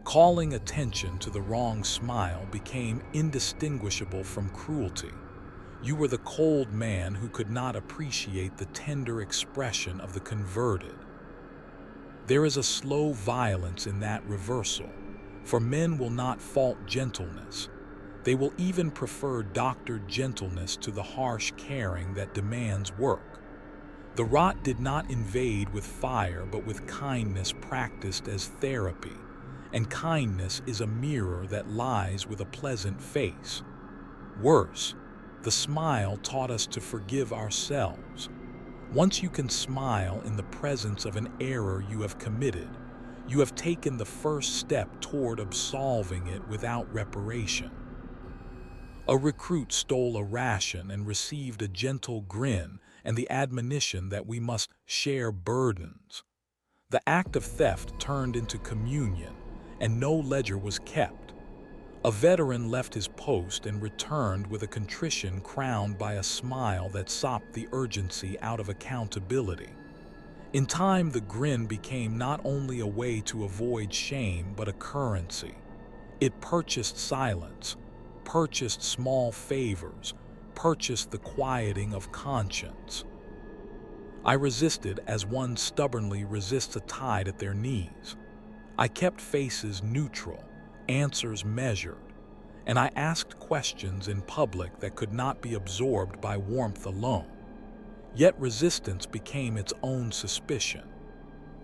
Calling attention to the wrong smile became indistinguishable from cruelty. You were the cold man who could not appreciate the tender expression of the converted. There is a slow violence in that reversal, for men will not fault gentleness. They will even prefer doctored gentleness to the harsh caring that demands work. The rot did not invade with fire but with kindness practiced as therapy, and kindness is a mirror that lies with a pleasant face. Worse, the smile taught us to forgive ourselves. Once you can smile in the presence of an error you have committed, you have taken the first step toward absolving it without reparation. A recruit stole a ration and received a gentle grin and the admonition that we must share burdens. The act of theft turned into communion, and no ledger was kept. A veteran left his post and returned with a contrition crowned by a smile that sopped the urgency out of accountability. In time, the grin became not only a way to avoid shame but a currency. It purchased silence, purchased small favors, purchased the quieting of conscience. I resisted as one stubbornly resists a tide at their knees. I kept faces neutral, answers measured, and I asked questions in public that could not be absorbed by warmth alone. Yet resistance became its own suspicion.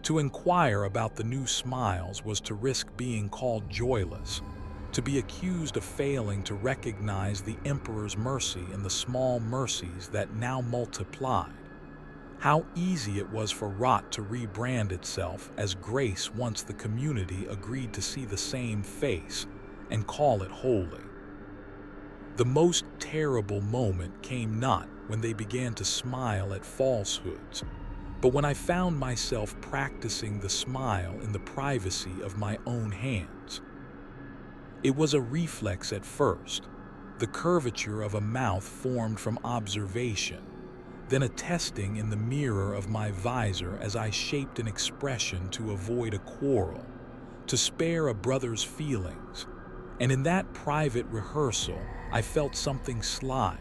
To inquire about the new smiles was to risk being called joyless, to be accused of failing to recognize the Emperor's mercy in the small mercies that now multiplied. How easy it was for rot to rebrand itself as grace once the community agreed to see the same face and call it holy. The most terrible moment came not when they began to smile at falsehoods, but when I found myself practicing the smile in the privacy of my own hands. It was a reflex at first, the curvature of a mouth formed from observation, then a testing in the mirror of my visor as I shaped an expression to avoid a quarrel, to spare a brother's feelings. And in that private rehearsal, I felt something slide.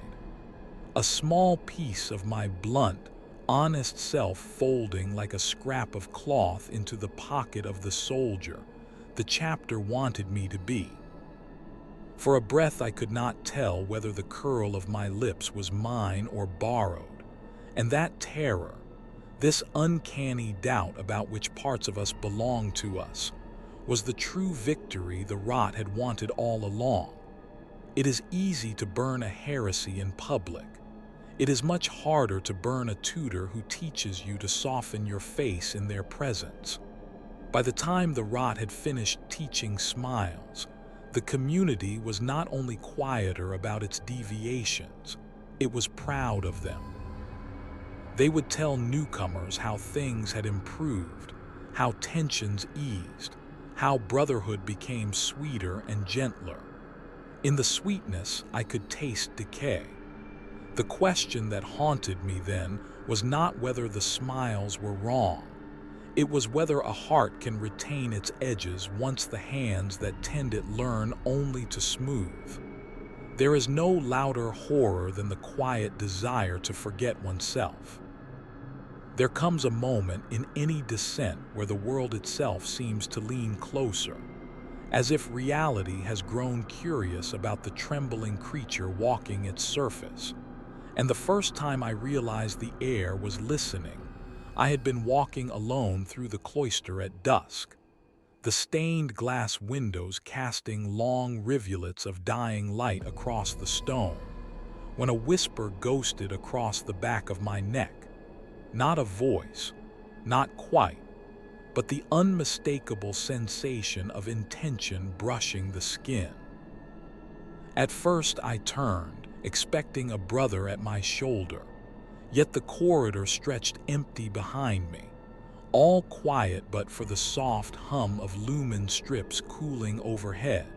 A small piece of my blunt, honest self folding like a scrap of cloth into the pocket of the soldier the chapter wanted me to be. For a breath I could not tell whether the curl of my lips was mine or borrowed, and that terror, this uncanny doubt about which parts of us belonged to us, was the true victory the rot had wanted all along. It is easy to burn a heresy in public. It is much harder to burn a tutor who teaches you to soften your face in their presence. By the time the rot had finished teaching smiles, the community was not only quieter about its deviations, it was proud of them. They would tell newcomers how things had improved, how tensions eased, how brotherhood became sweeter and gentler. In the sweetness, I could taste decay. The question that haunted me then was not whether the smiles were wrong. It was whether a heart can retain its edges once the hands that tend it learn only to smooth. There is no louder horror than the quiet desire to forget oneself. There comes a moment in any descent where the world itself seems to lean closer, as if reality has grown curious about the trembling creature walking its surface. And the first time I realized the air was listening, I had been walking alone through the cloister at dusk, the stained glass windows casting long rivulets of dying light across the stone, when a whisper ghosted across the back of my neck. Not a voice, not quite, but the unmistakable sensation of intention brushing the skin. At first I turned, expecting a brother at my shoulder, yet the corridor stretched empty behind me, all quiet but for the soft hum of lumen strips cooling overhead,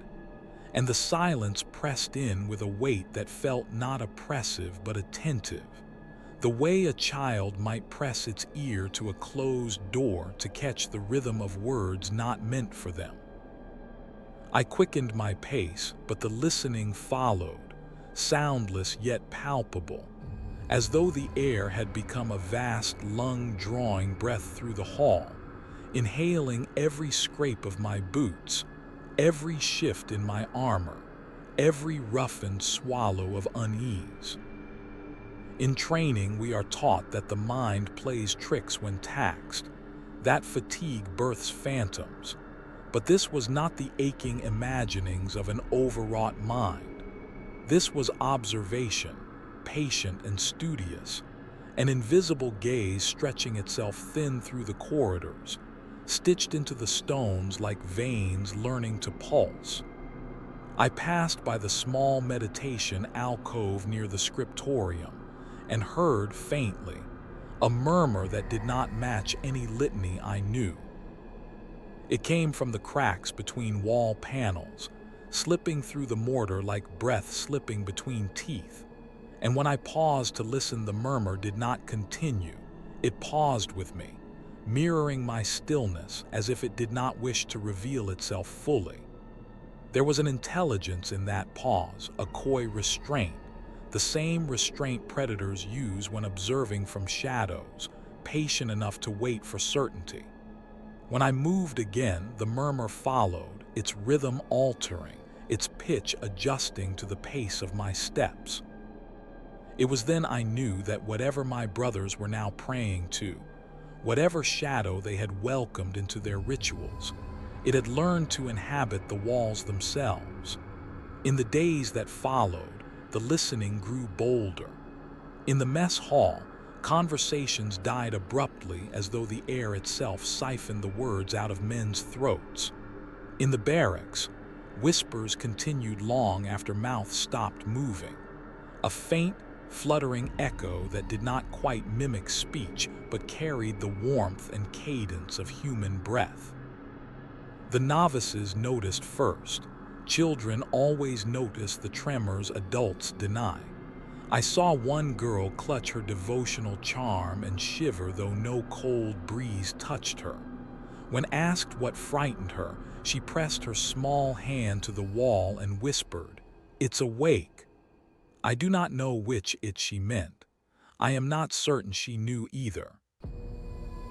and the silence pressed in with a weight that felt not oppressive but attentive, the way a child might press its ear to a closed door to catch the rhythm of words not meant for them. I quickened my pace, but the listening followed, soundless yet palpable, as though the air had become a vast lung drawing breath through the hall, inhaling every scrape of my boots, every shift in my armor, every roughened swallow of unease. In training, we are taught that the mind plays tricks when taxed, that fatigue births phantoms, but this was not the aching imaginings of an overwrought mind. This was observation, patient and studious, an invisible gaze stretching itself thin through the corridors, stitched into the stones like veins learning to pulse. I passed by the small meditation alcove near the scriptorium and heard faintly a murmur that did not match any litany I knew. It came from the cracks between wall panels, slipping through the mortar like breath slipping between teeth. And when I paused to listen, the murmur did not continue. It paused with me, mirroring my stillness as if it did not wish to reveal itself fully. There was an intelligence in that pause, a coy restraint, the same restraint predators use when observing from shadows, patient enough to wait for certainty. When I moved again, the murmur followed, its rhythm altering, its pitch adjusting to the pace of my steps. It was then I knew that whatever my brothers were now praying to, whatever shadow they had welcomed into their rituals, it had learned to inhabit the walls themselves. In the days that followed, the listening grew bolder. In the mess hall, conversations died abruptly as though the air itself siphoned the words out of men's throats. In the barracks, whispers continued long after mouths stopped moving, a faint, fluttering echo that did not quite mimic speech but carried the warmth and cadence of human breath. The novices noticed first. Children always notice the tremors adults deny. I saw one girl clutch her devotional charm and shiver though no cold breeze touched her. When asked what frightened her, she pressed her small hand to the wall and whispered, "It's awake." I do not know which it she meant. I am not certain she knew either.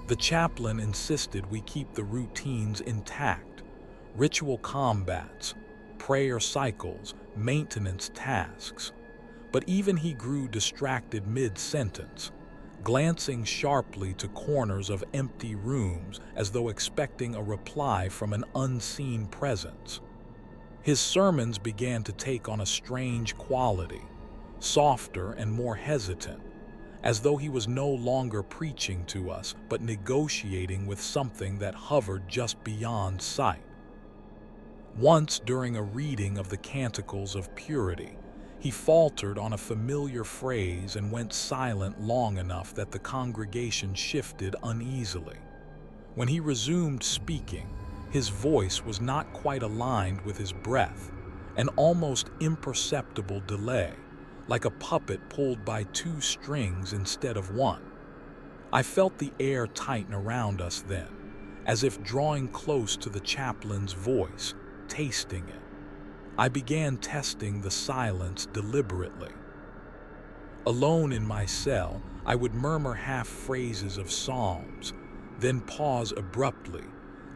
The chaplain insisted we keep the routines intact, ritual combats, prayer cycles, maintenance tasks. But even he grew distracted mid-sentence, glancing sharply to corners of empty rooms as though expecting a reply from an unseen presence. His sermons began to take on a strange quality, softer and more hesitant, as though he was no longer preaching to us but negotiating with something that hovered just beyond sight. Once, during a reading of the Canticles of Purity, he faltered on a familiar phrase and went silent long enough that the congregation shifted uneasily. When he resumed speaking, his voice was not quite aligned with his breath, an almost imperceptible delay, like a puppet pulled by two strings instead of one. I felt the air tighten around us then, as if drawing close to the chaplain's voice, tasting it. I began testing the silence deliberately. Alone in my cell, I would murmur half phrases of psalms, then pause abruptly,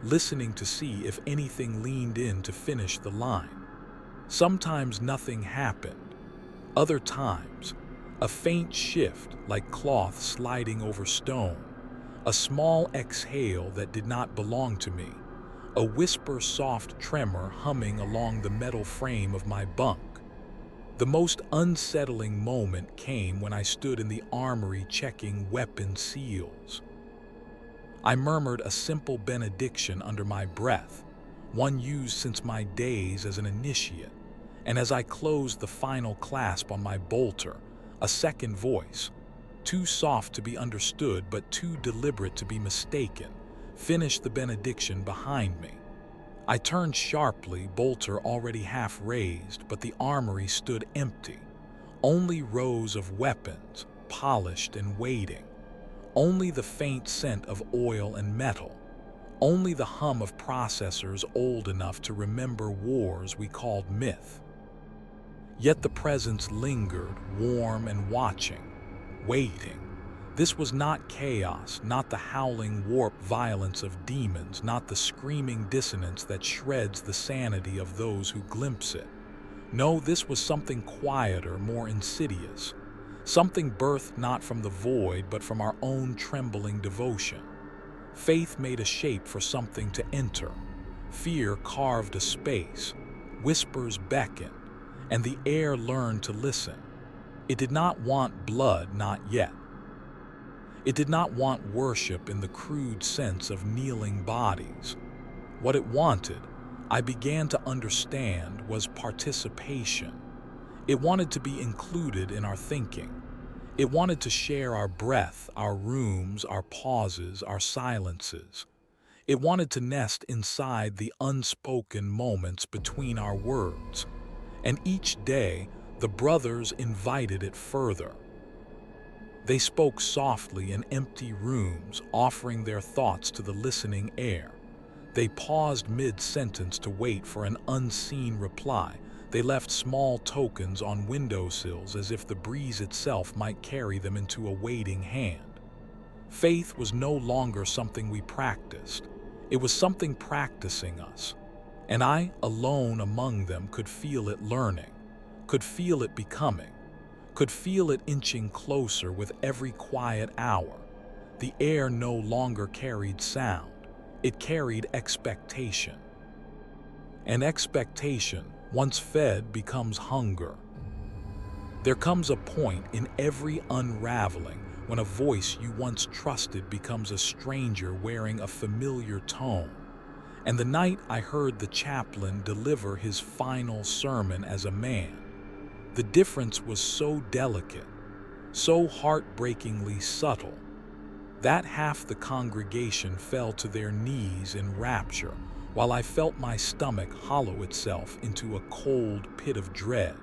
listening to see if anything leaned in to finish the line. Sometimes nothing happened. Other times, a faint shift like cloth sliding over stone, a small exhale that did not belong to me, a whisper-soft tremor humming along the metal frame of my bunk. The most unsettling moment came when I stood in the armory checking weapon seals. I murmured a simple benediction under my breath, one used since my days as an initiate, and as I closed the final clasp on my bolter, a second voice, too soft to be understood but too deliberate to be mistaken, finished the benediction behind me. I turned sharply, bolter already half raised, but the armory stood empty. Only rows of weapons, polished and waiting. Only the faint scent of oil and metal. Only the hum of processors old enough to remember wars we called myth. Yet the presence lingered, warm and watching, waiting. This was not chaos, not the howling warp violence of demons, not the screaming dissonance that shreds the sanity of those who glimpse it. No, this was something quieter, more insidious. Something birthed not from the void, but from our own trembling devotion. Faith made a shape for something to enter. Fear carved a space. Whispers beckoned, and the air learned to listen. It did not want blood, not yet. It did not want worship in the crude sense of kneeling bodies. What it wanted, I began to understand, was participation. It wanted to be included in our thinking. It wanted to share our breath, our rooms, our pauses, our silences. It wanted to nest inside the unspoken moments between our words. And each day, the brothers invited it further. They spoke softly in empty rooms, offering their thoughts to the listening air. They paused mid-sentence to wait for an unseen reply. They left small tokens on windowsills as if the breeze itself might carry them into a waiting hand. Faith was no longer something we practiced. It was something practicing us. And I, alone among them, could feel it learning, could feel it becoming, could feel it inching closer with every quiet hour. The air no longer carried sound. It carried expectation. And expectation, once fed, becomes hunger. There comes a point in every unraveling when a voice you once trusted becomes a stranger wearing a familiar tone. And the night I heard the chaplain deliver his final sermon as a man, the difference was so delicate, so heartbreakingly subtle, that half the congregation fell to their knees in rapture, while I felt my stomach hollow itself into a cold pit of dread.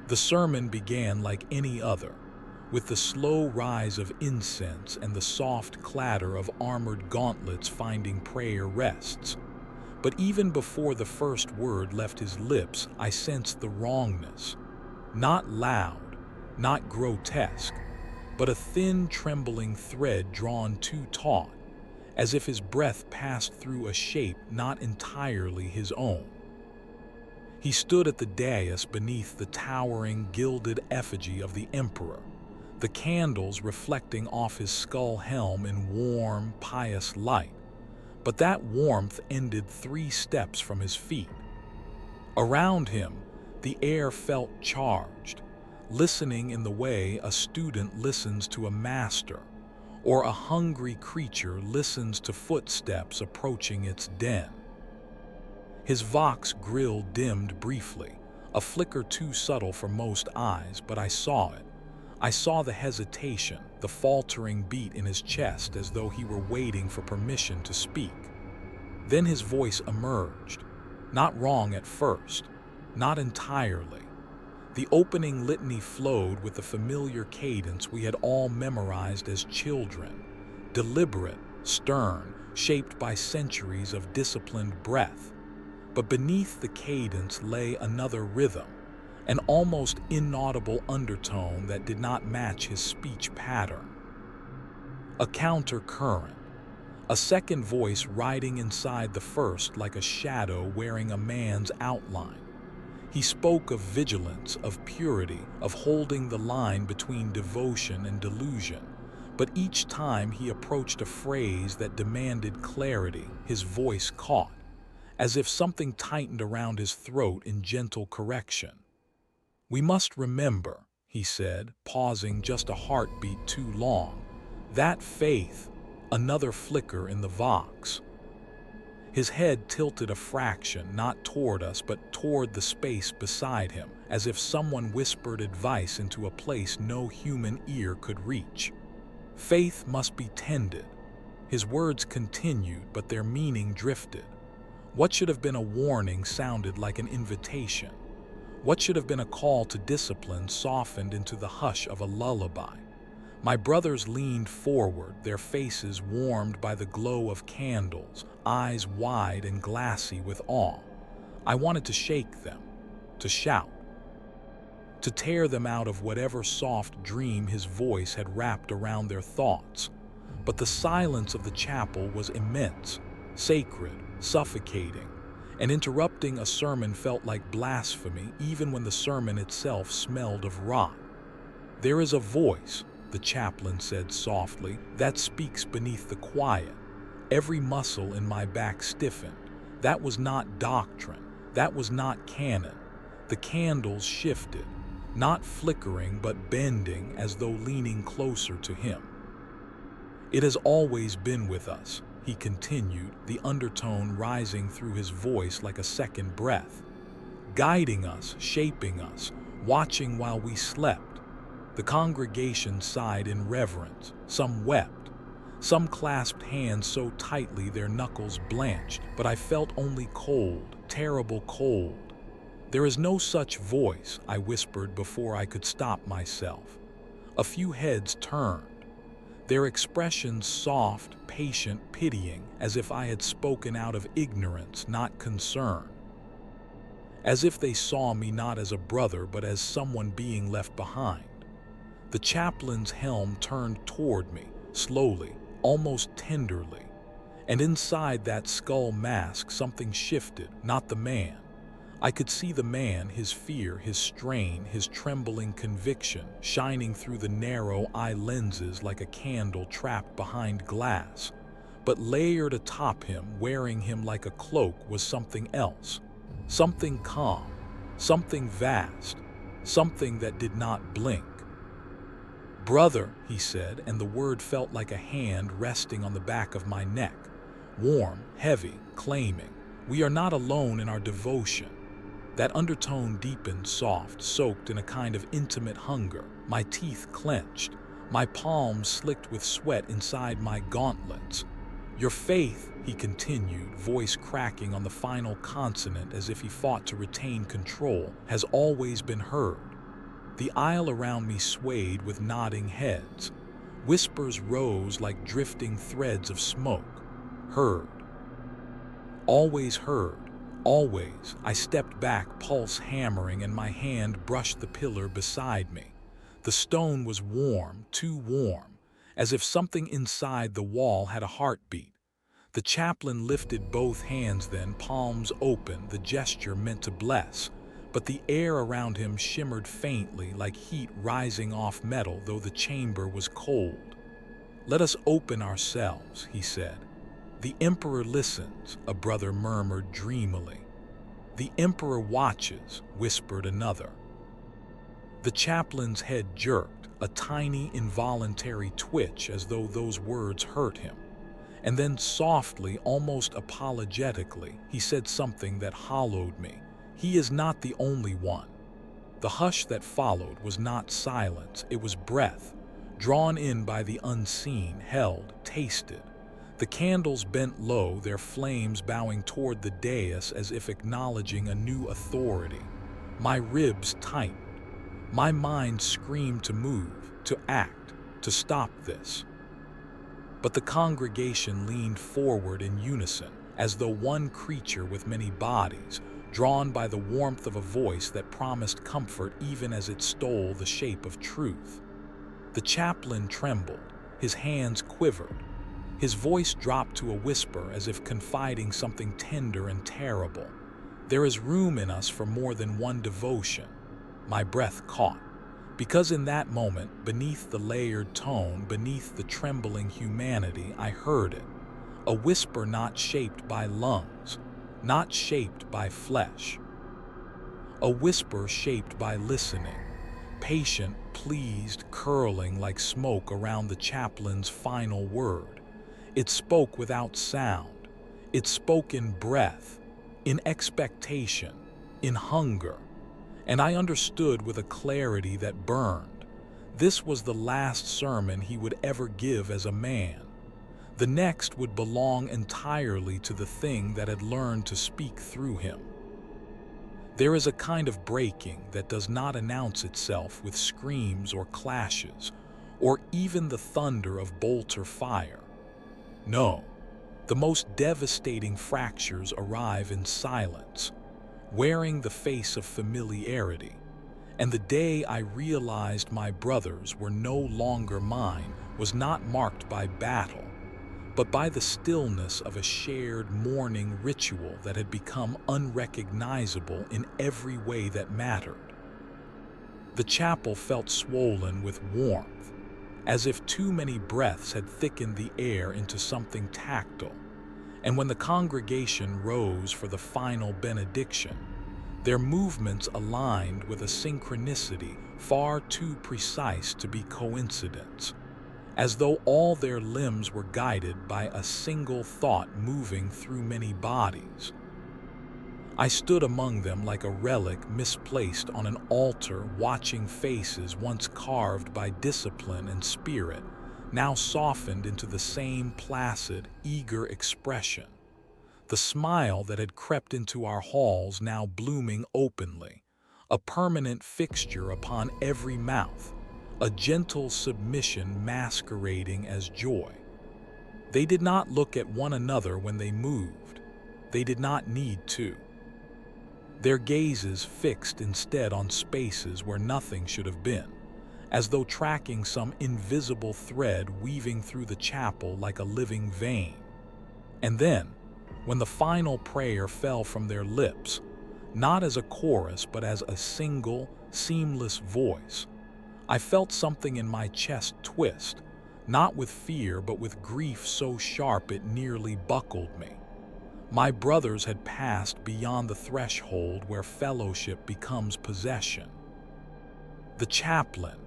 The sermon began like any other, with the slow rise of incense and the soft clatter of armored gauntlets finding prayer rests. But even before the first word left his lips, I sensed the wrongness. Not loud, not grotesque, but a thin, trembling thread drawn too taut, as if his breath passed through a shape not entirely his own. He stood at the dais beneath the towering, gilded effigy of the emperor, the candles reflecting off his skull helm in warm, pious light. But that warmth ended 3 steps from his feet. Around him, the air felt charged, listening in the way a student listens to a master, or a hungry creature listens to footsteps approaching its den. His vox grill dimmed briefly, a flicker too subtle for most eyes, but I saw it. I saw the hesitation, the faltering beat in his chest as though he were waiting for permission to speak. Then his voice emerged, not wrong at first, not entirely. The opening litany flowed with the familiar cadence we had all memorized as children, deliberate, stern, shaped by centuries of disciplined breath. But beneath the cadence lay another rhythm, an almost inaudible undertone that did not match his speech pattern. A counter-current, a second voice riding inside the first like a shadow wearing a man's outline. He spoke of vigilance, of purity, of holding the line between devotion and delusion. But each time he approached a phrase that demanded clarity, his voice caught, as if something tightened around his throat in gentle correction. "We must remember," he said, pausing just a heartbeat too long, "that faith," another flicker in the vox. His head tilted a fraction, not toward us, but toward the space beside him, as if someone whispered advice into a place no human ear could reach. "Faith must be tended." His words continued, but their meaning drifted. What should have been a warning sounded like an invitation. What should have been a call to discipline softened into the hush of a lullaby. My brothers leaned forward, their faces warmed by the glow of candles, eyes wide and glassy with awe. I wanted to shake them, to shout, to tear them out of whatever soft dream his voice had wrapped around their thoughts. But the silence of the chapel was immense, sacred, suffocating, and interrupting a sermon felt like blasphemy even when the sermon itself smelled of rot. "There is a voice," the chaplain said softly, "that speaks beneath the quiet." Every muscle in my back stiffened. That was not doctrine. That was not canon. The candles shifted, not flickering but bending as though leaning closer to him. "It has always been with us," he continued, the undertone rising through his voice like a second breath. "Guiding us, shaping us, watching while we slept." The congregation sighed in reverence. Some wept. Some clasped hands so tightly their knuckles blanched, but I felt only cold, terrible cold. "There is no such voice," I whispered before I could stop myself. A few heads turned, their expressions soft, patient, pitying, as if I had spoken out of ignorance, not concern. As if they saw me not as a brother, but as someone being left behind. The chaplain's helm turned toward me, slowly, almost tenderly. And inside that skull mask something shifted, not the man. I could see the man, his fear, his strain, his trembling conviction, shining through the narrow eye lenses like a candle trapped behind glass. But layered atop him, wearing him like a cloak, was something else. Something calm, something vast, something that did not blink. "Brother," he said, and the word felt like a hand resting on the back of my neck. Warm, heavy, claiming. "We are not alone in our devotion." That undertone deepened, soft, soaked in a kind of intimate hunger. My teeth clenched, my palms slicked with sweat inside my gauntlets. "Your faith," he continued, voice cracking on the final consonant as if he fought to retain control, "has always been heard." The aisle around me swayed with nodding heads. Whispers rose like drifting threads of smoke. "Heard. Always heard. Always." I stepped back, pulse hammering, and my hand brushed the pillar beside me. The stone was warm, too warm, as if something inside the wall had a heartbeat. The chaplain lifted both hands then, palms open, the gesture meant to bless. But the air around him shimmered faintly like heat rising off metal, though the chamber was cold. "Let us open ourselves," he said. "The Emperor listens," a brother murmured dreamily. "The Emperor watches," whispered another. The chaplain's head jerked, a tiny involuntary twitch as though those words hurt him. And then softly, almost apologetically, he said something that hollowed me. "He is not the only one." The hush that followed was not silence, it was breath, drawn in by the unseen, held, tasted. The candles bent low, their flames bowing toward the dais as if acknowledging a new authority. My ribs tightened. My mind screamed to move, to act, to stop this. But the congregation leaned forward in unison, as though one creature with many bodies, drawn by the warmth of a voice that promised comfort even as it stole the shape of truth. The chaplain trembled, his hands quivered. His voice dropped to a whisper as if confiding something tender and terrible. "There is room in us for more than one devotion." My breath caught, because in that moment, beneath the layered tone, beneath the trembling humanity, I heard it. A whisper not shaped by lungs, not shaped by flesh. A whisper shaped by listening, patient, pleased, curling like smoke around the chaplain's final word. It spoke without sound. It spoke in breath, in expectation, in hunger. And I understood with a clarity that burned. This was the last sermon he would ever give as a man. The next would belong entirely to the thing that had learned to speak through him. There is a kind of breaking that does not announce itself with screams or clashes, or even the thunder of bolt or fire. No, the most devastating fractures arrive in silence, wearing the face of familiarity. And the day I realized my brothers were no longer mine was not marked by battle, but by the stillness of a shared mourning ritual that had become unrecognizable in every way that mattered. The chapel felt swollen with warmth, as if too many breaths had thickened the air into something tactile. And when the congregation rose for the final benediction, their movements aligned with a synchronicity far too precise to be coincidence, as though all their limbs were guided by a single thought moving through many bodies. I stood among them like a relic misplaced on an altar, watching faces once carved by discipline and spirit, now softened into the same placid, eager expression. The smile that had crept into our halls now blooming openly, a permanent fixture upon every mouth, a gentle submission masquerading as joy. They did not look at one another when they moved. They did not need to. Their gazes fixed instead on spaces where nothing should have been, as though tracking some invisible thread weaving through the chapel like a living vein. And then, when the final prayer fell from their lips, not as a chorus but as a single, seamless voice, I felt something in my chest twist, not with fear but with grief so sharp it nearly buckled me. My brothers had passed beyond the threshold where fellowship becomes possession. The chaplain,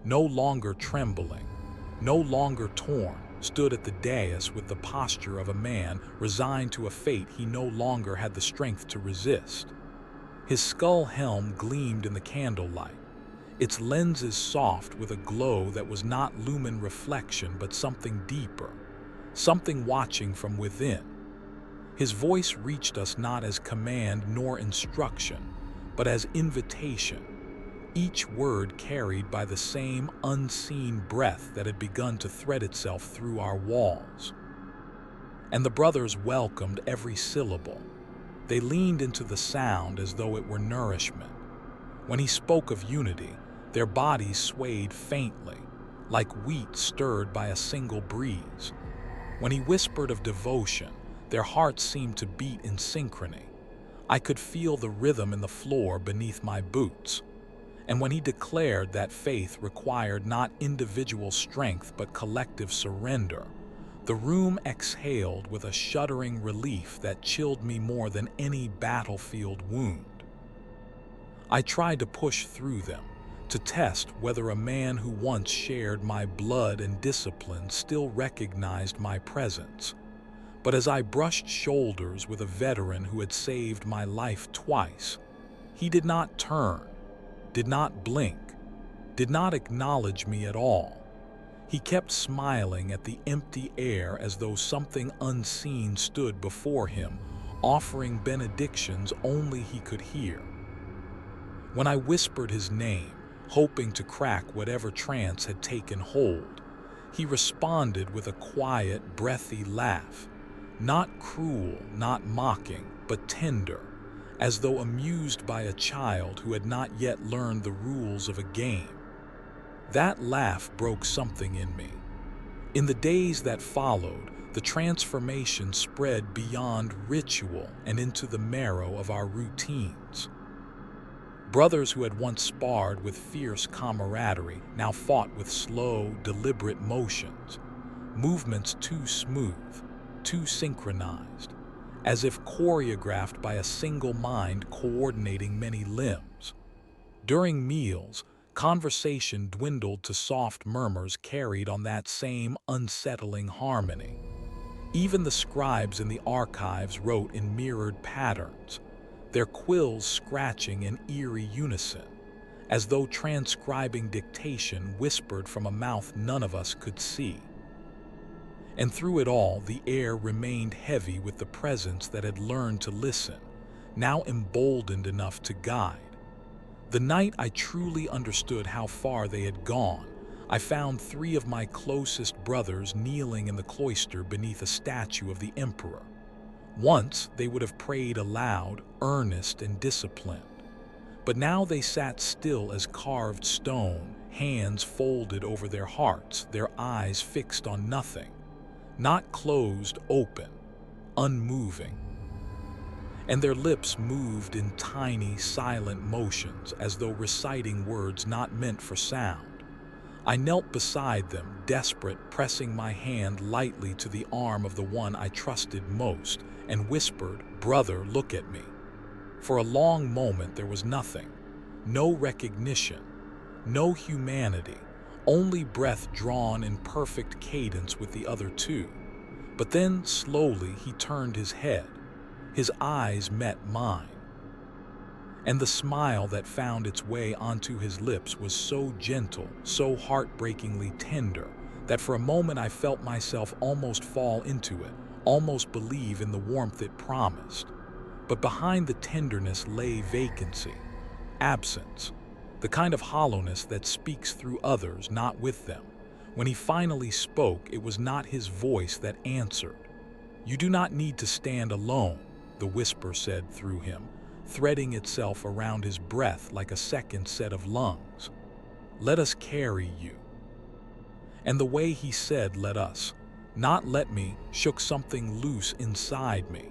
no longer trembling, no longer torn, stood at the dais with the posture of a man resigned to a fate he no longer had the strength to resist. His skull helm gleamed in the candlelight, its lenses soft with a glow that was not lumen reflection but something deeper, something watching from within. His voice reached us not as command nor instruction, but as invitation, each word carried by the same unseen breath that had begun to thread itself through our walls. And the brothers welcomed every syllable. They leaned into the sound as though it were nourishment. When he spoke of unity, their bodies swayed faintly, like wheat stirred by a single breeze. When he whispered of devotion, their hearts seemed to beat in synchrony. I could feel the rhythm in the floor beneath my boots. And when he declared that faith required not individual strength but collective surrender, the room exhaled with a shuddering relief that chilled me more than any battlefield wound. I tried to push through them, to test whether a man who once shared my blood and discipline still recognized my presence. But as I brushed shoulders with a veteran who had saved my life twice, he did not turn, did not blink, did not acknowledge me at all. He kept smiling at the empty air as though something unseen stood before him, offering benedictions only he could hear. When I whispered his name, hoping to crack whatever trance had taken hold, he responded with a quiet, breathy laugh, Not cruel, not mocking, but tender, as though amused by a child who had not yet learned the rules of a game. That laugh broke something in me. In the days that followed, the transformation spread beyond ritual and into the marrow of our routines. Brothers who had once sparred with fierce camaraderie now fought with slow, deliberate motions, movements too smooth, too synchronized, as if choreographed by a single mind coordinating many limbs. During meals, conversation dwindled to soft murmurs carried on that same unsettling harmony. Even the scribes in the archives wrote in mirrored patterns, their quills scratching in eerie unison, as though transcribing dictation whispered from a mouth none of us could see. And through it all, the air remained heavy with the presence that had learned to listen, now emboldened enough to guide. The night I truly understood how far they had gone, I found 3 of my closest brothers kneeling in the cloister beneath a statue of the emperor. Once they would have prayed aloud, earnest and disciplined. But now they sat still as carved stone, hands folded over their hearts, their eyes fixed on nothing. Not closed, open, unmoving. And their lips moved in tiny, silent motions as though reciting words not meant for sound. I knelt beside them, desperate, pressing my hand lightly to the arm of the one I trusted most, and whispered, "Brother, look at me." For a long moment there was nothing. No recognition, no humanity, only breath drawn in perfect cadence with the other 2. But then, slowly, he turned his head. His eyes met mine. And the smile that found its way onto his lips was so gentle, so heartbreakingly tender, that for a moment I felt myself almost fall into it, almost believe in the warmth it promised. But behind the tenderness lay vacancy, absence, the kind of hollowness that speaks through others, not with them. When he finally spoke, it was not his voice that answered. "You do not need to stand alone," the whisper said through him, threading itself around his breath like a second set of lungs. "Let us carry you." And the way he said "let us," not "let me," shook something loose inside me.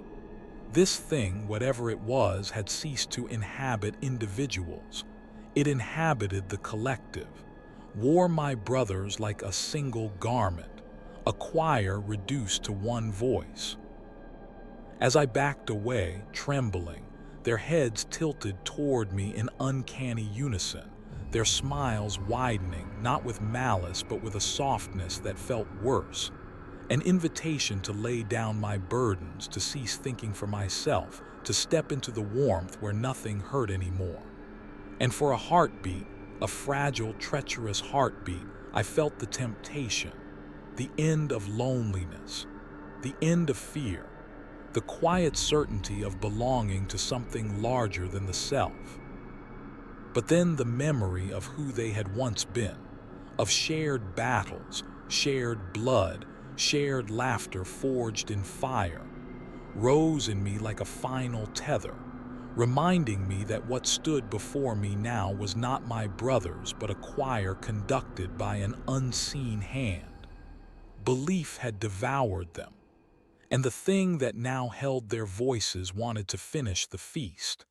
This thing, whatever it was, had ceased to inhabit individuals. It inhabited the collective, wore my brothers like a single garment, a choir reduced to one voice. As I backed away, trembling, their heads tilted toward me in uncanny unison, their smiles widening, not with malice but with a softness that felt worse, an invitation to lay down my burdens, to cease thinking for myself, to step into the warmth where nothing hurt anymore. And for a heartbeat, a fragile, treacherous heartbeat, I felt the temptation, the end of loneliness, the end of fear, the quiet certainty of belonging to something larger than the self. But then the memory of who they had once been, of shared battles, shared blood, shared laughter forged in fire, rose in me like a final tether, reminding me that what stood before me now was not my brothers but a choir conducted by an unseen hand. Belief had devoured them, and the thing that now held their voices wanted to finish the feast.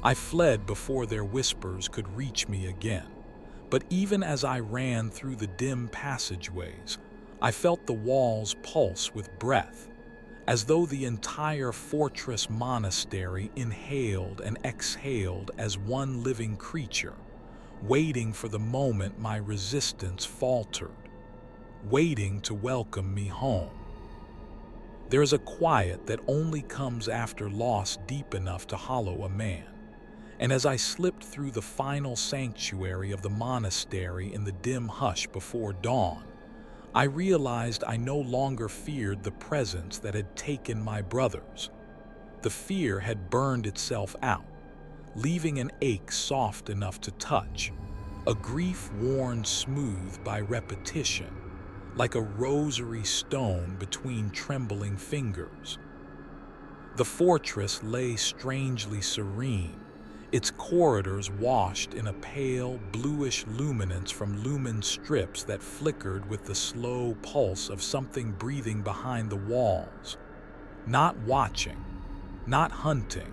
I fled before their whispers could reach me again, but even as I ran through the dim passageways, I felt the walls pulse with breath, as though the entire fortress monastery inhaled and exhaled as one living creature, waiting for the moment my resistance faltered, waiting to welcome me home. There is a quiet that only comes after loss deep enough to hollow a man. And as I slipped through the final sanctuary of the monastery in the dim hush before dawn, I realized I no longer feared the presence that had taken my brothers. The fear had burned itself out, leaving an ache soft enough to touch, a grief worn smooth by repetition, like a rosary stone between trembling fingers. The fortress lay strangely serene, its corridors washed in a pale, bluish luminance from lumen strips that flickered with the slow pulse of something breathing behind the walls. Not watching, not hunting,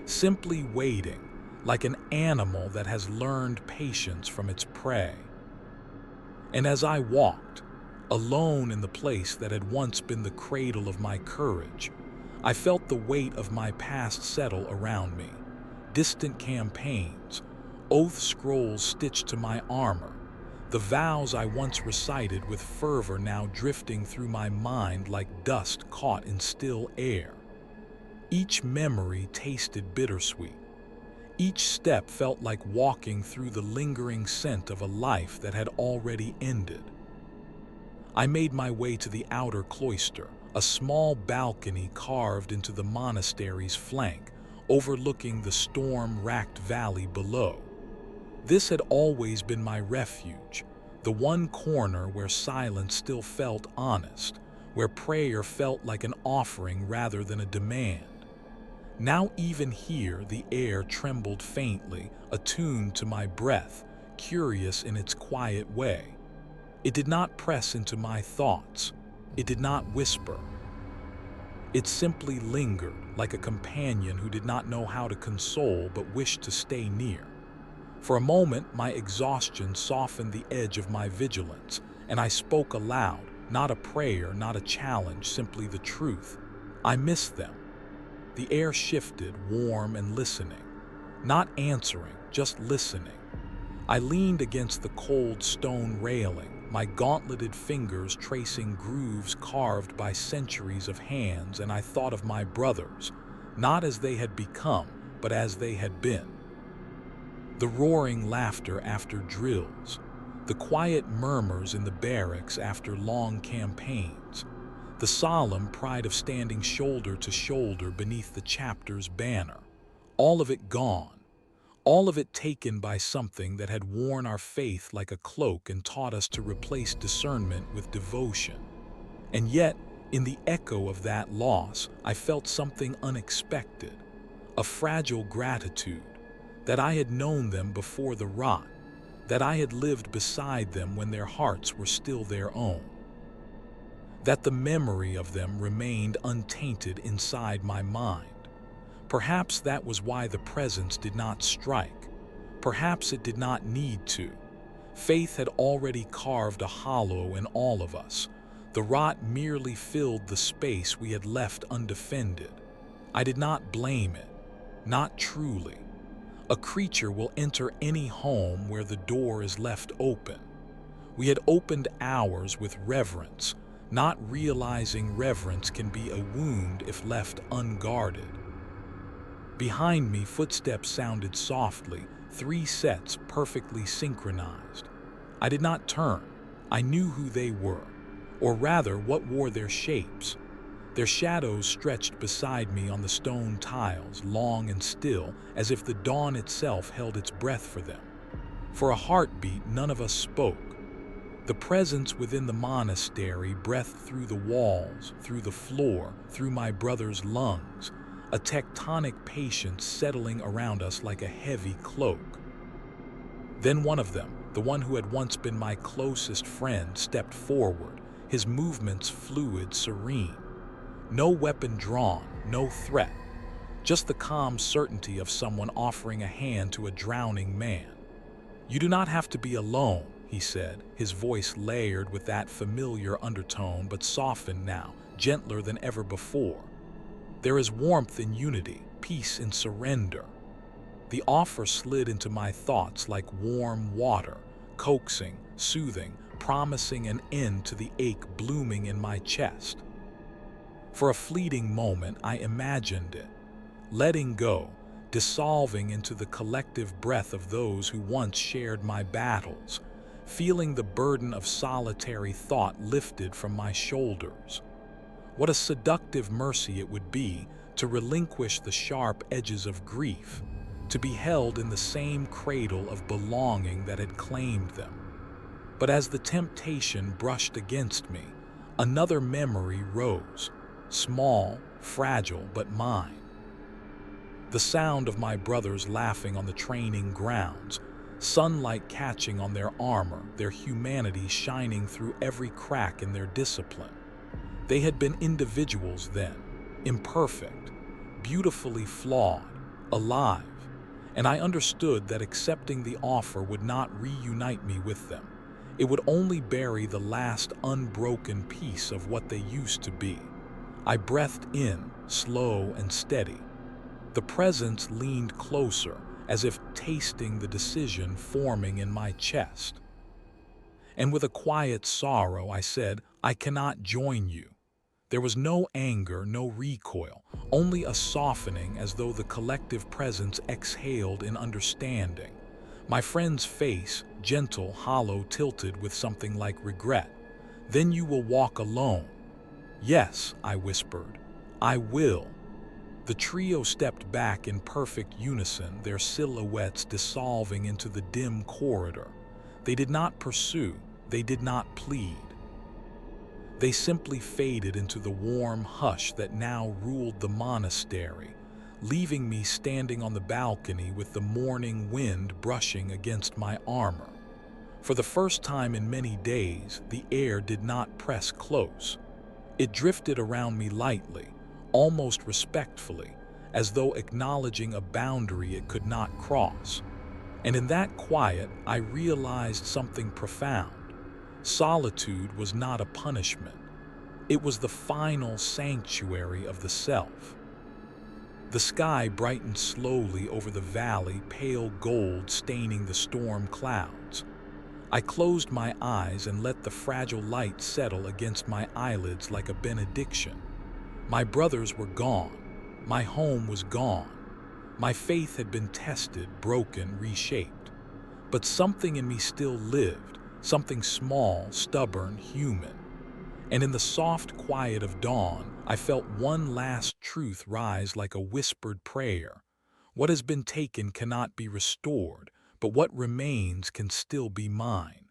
simply waiting, like an animal that has learned patience from its prey. And as I walked, alone in the place that had once been the cradle of my courage, I felt the weight of my past settle around me. Distant campaigns, oath scrolls stitched to my armor, the vows I once recited with fervor now drifting through my mind like dust caught in still air. Each memory tasted bittersweet. Each step felt like walking through the lingering scent of a life that had already ended. I made my way to the outer cloister, a small balcony carved into the monastery's flank, overlooking the storm-racked valley below. This had always been my refuge, the one corner where silence still felt honest, where prayer felt like an offering rather than a demand. Now even here the air trembled faintly, attuned to my breath, curious in its quiet way. It did not press into my thoughts. It did not whisper. It simply lingered, like a companion who did not know how to console but wished to stay near. For a moment, my exhaustion softened the edge of my vigilance, and I spoke aloud, not a prayer, not a challenge, simply the truth. I missed them. The air shifted, warm and listening. Not answering, just listening. I leaned against the cold stone railing, my gauntleted fingers tracing grooves carved by centuries of hands, and I thought of my brothers, not as they had become, but as they had been. The roaring laughter after drills, the quiet murmurs in the barracks after long campaigns, the solemn pride of standing shoulder to shoulder beneath the chapter's banner, all of it gone, all of it taken by something that had worn our faith like a cloak and taught us to replace discernment with devotion. And yet, in the echo of that loss, I felt something unexpected, a fragile gratitude, that I had known them before the rot, that I had lived beside them when their hearts were still their own, that the memory of them remained untainted inside my mind. Perhaps that was why the presence did not strike. Perhaps it did not need to. Faith had already carved a hollow in all of us. The rot merely filled the space we had left undefended. I did not blame it, not truly. A creature will enter any home where the door is left open. We had opened ours with reverence, not realizing reverence can be a wound if left unguarded. Behind me, footsteps sounded softly, 3 sets perfectly synchronized. I did not turn. I knew who they were, or rather what wore their shapes. Their shadows stretched beside me on the stone tiles, long and still, as if the dawn itself held its breath for them. For a heartbeat, none of us spoke. The presence within the monastery breathed through the walls, through the floor, through my brother's lungs, a tectonic patience settling around us like a heavy cloak. Then one of them, the one who had once been my closest friend, stepped forward, his movements fluid, serene. No weapon drawn, no threat, just the calm certainty of someone offering a hand to a drowning man. "You do not have to be alone," he said, his voice layered with that familiar undertone but softened now, gentler than ever before. "There is warmth in unity, peace in surrender." The offer slid into my thoughts like warm water, coaxing, soothing, promising an end to the ache blooming in my chest. For a fleeting moment, I imagined it, letting go, dissolving into the collective breath of those who once shared my battles, feeling the burden of solitary thought lifted from my shoulders. What a seductive mercy it would be to relinquish the sharp edges of grief, to be held in the same cradle of belonging that had claimed them. But as the temptation brushed against me, another memory rose, small, fragile, but mine. The sound of my brothers laughing on the training grounds, sunlight catching on their armor, their humanity shining through every crack in their discipline. They had been individuals then, imperfect, beautifully flawed, alive, and I understood that accepting the offer would not reunite me with them. It would only bury the last unbroken piece of what they used to be. I breathed in, slow and steady. The presence leaned closer, as if tasting the decision forming in my chest. And with a quiet sorrow, I said, "I cannot join you." There was no anger, no recoil, only a softening as though the collective presence exhaled in understanding. My friend's face, gentle, hollow, tilted with something like regret. "Then you will walk alone." "Yes," I whispered, "I will." The trio stepped back in perfect unison, their silhouettes dissolving into the dim corridor. They did not pursue, they did not plead. They simply faded into the warm hush that now ruled the monastery, leaving me standing on the balcony with the morning wind brushing against my armor. For the first time in many days, the air did not press close. It drifted around me lightly, almost respectfully, as though acknowledging a boundary it could not cross. And in that quiet, I realized something profound. Solitude was not a punishment. It was the final sanctuary of the self. The sky brightened slowly over the valley, pale gold staining the storm clouds. I closed my eyes and let the fragile light settle against my eyelids like a benediction. My brothers were gone. My home was gone. My faith had been tested, broken, reshaped. But something in me still lived, something small, stubborn, human. And in the soft quiet of dawn, I felt one last truth rise like a whispered prayer. What has been taken cannot be restored, but what remains can still be mine.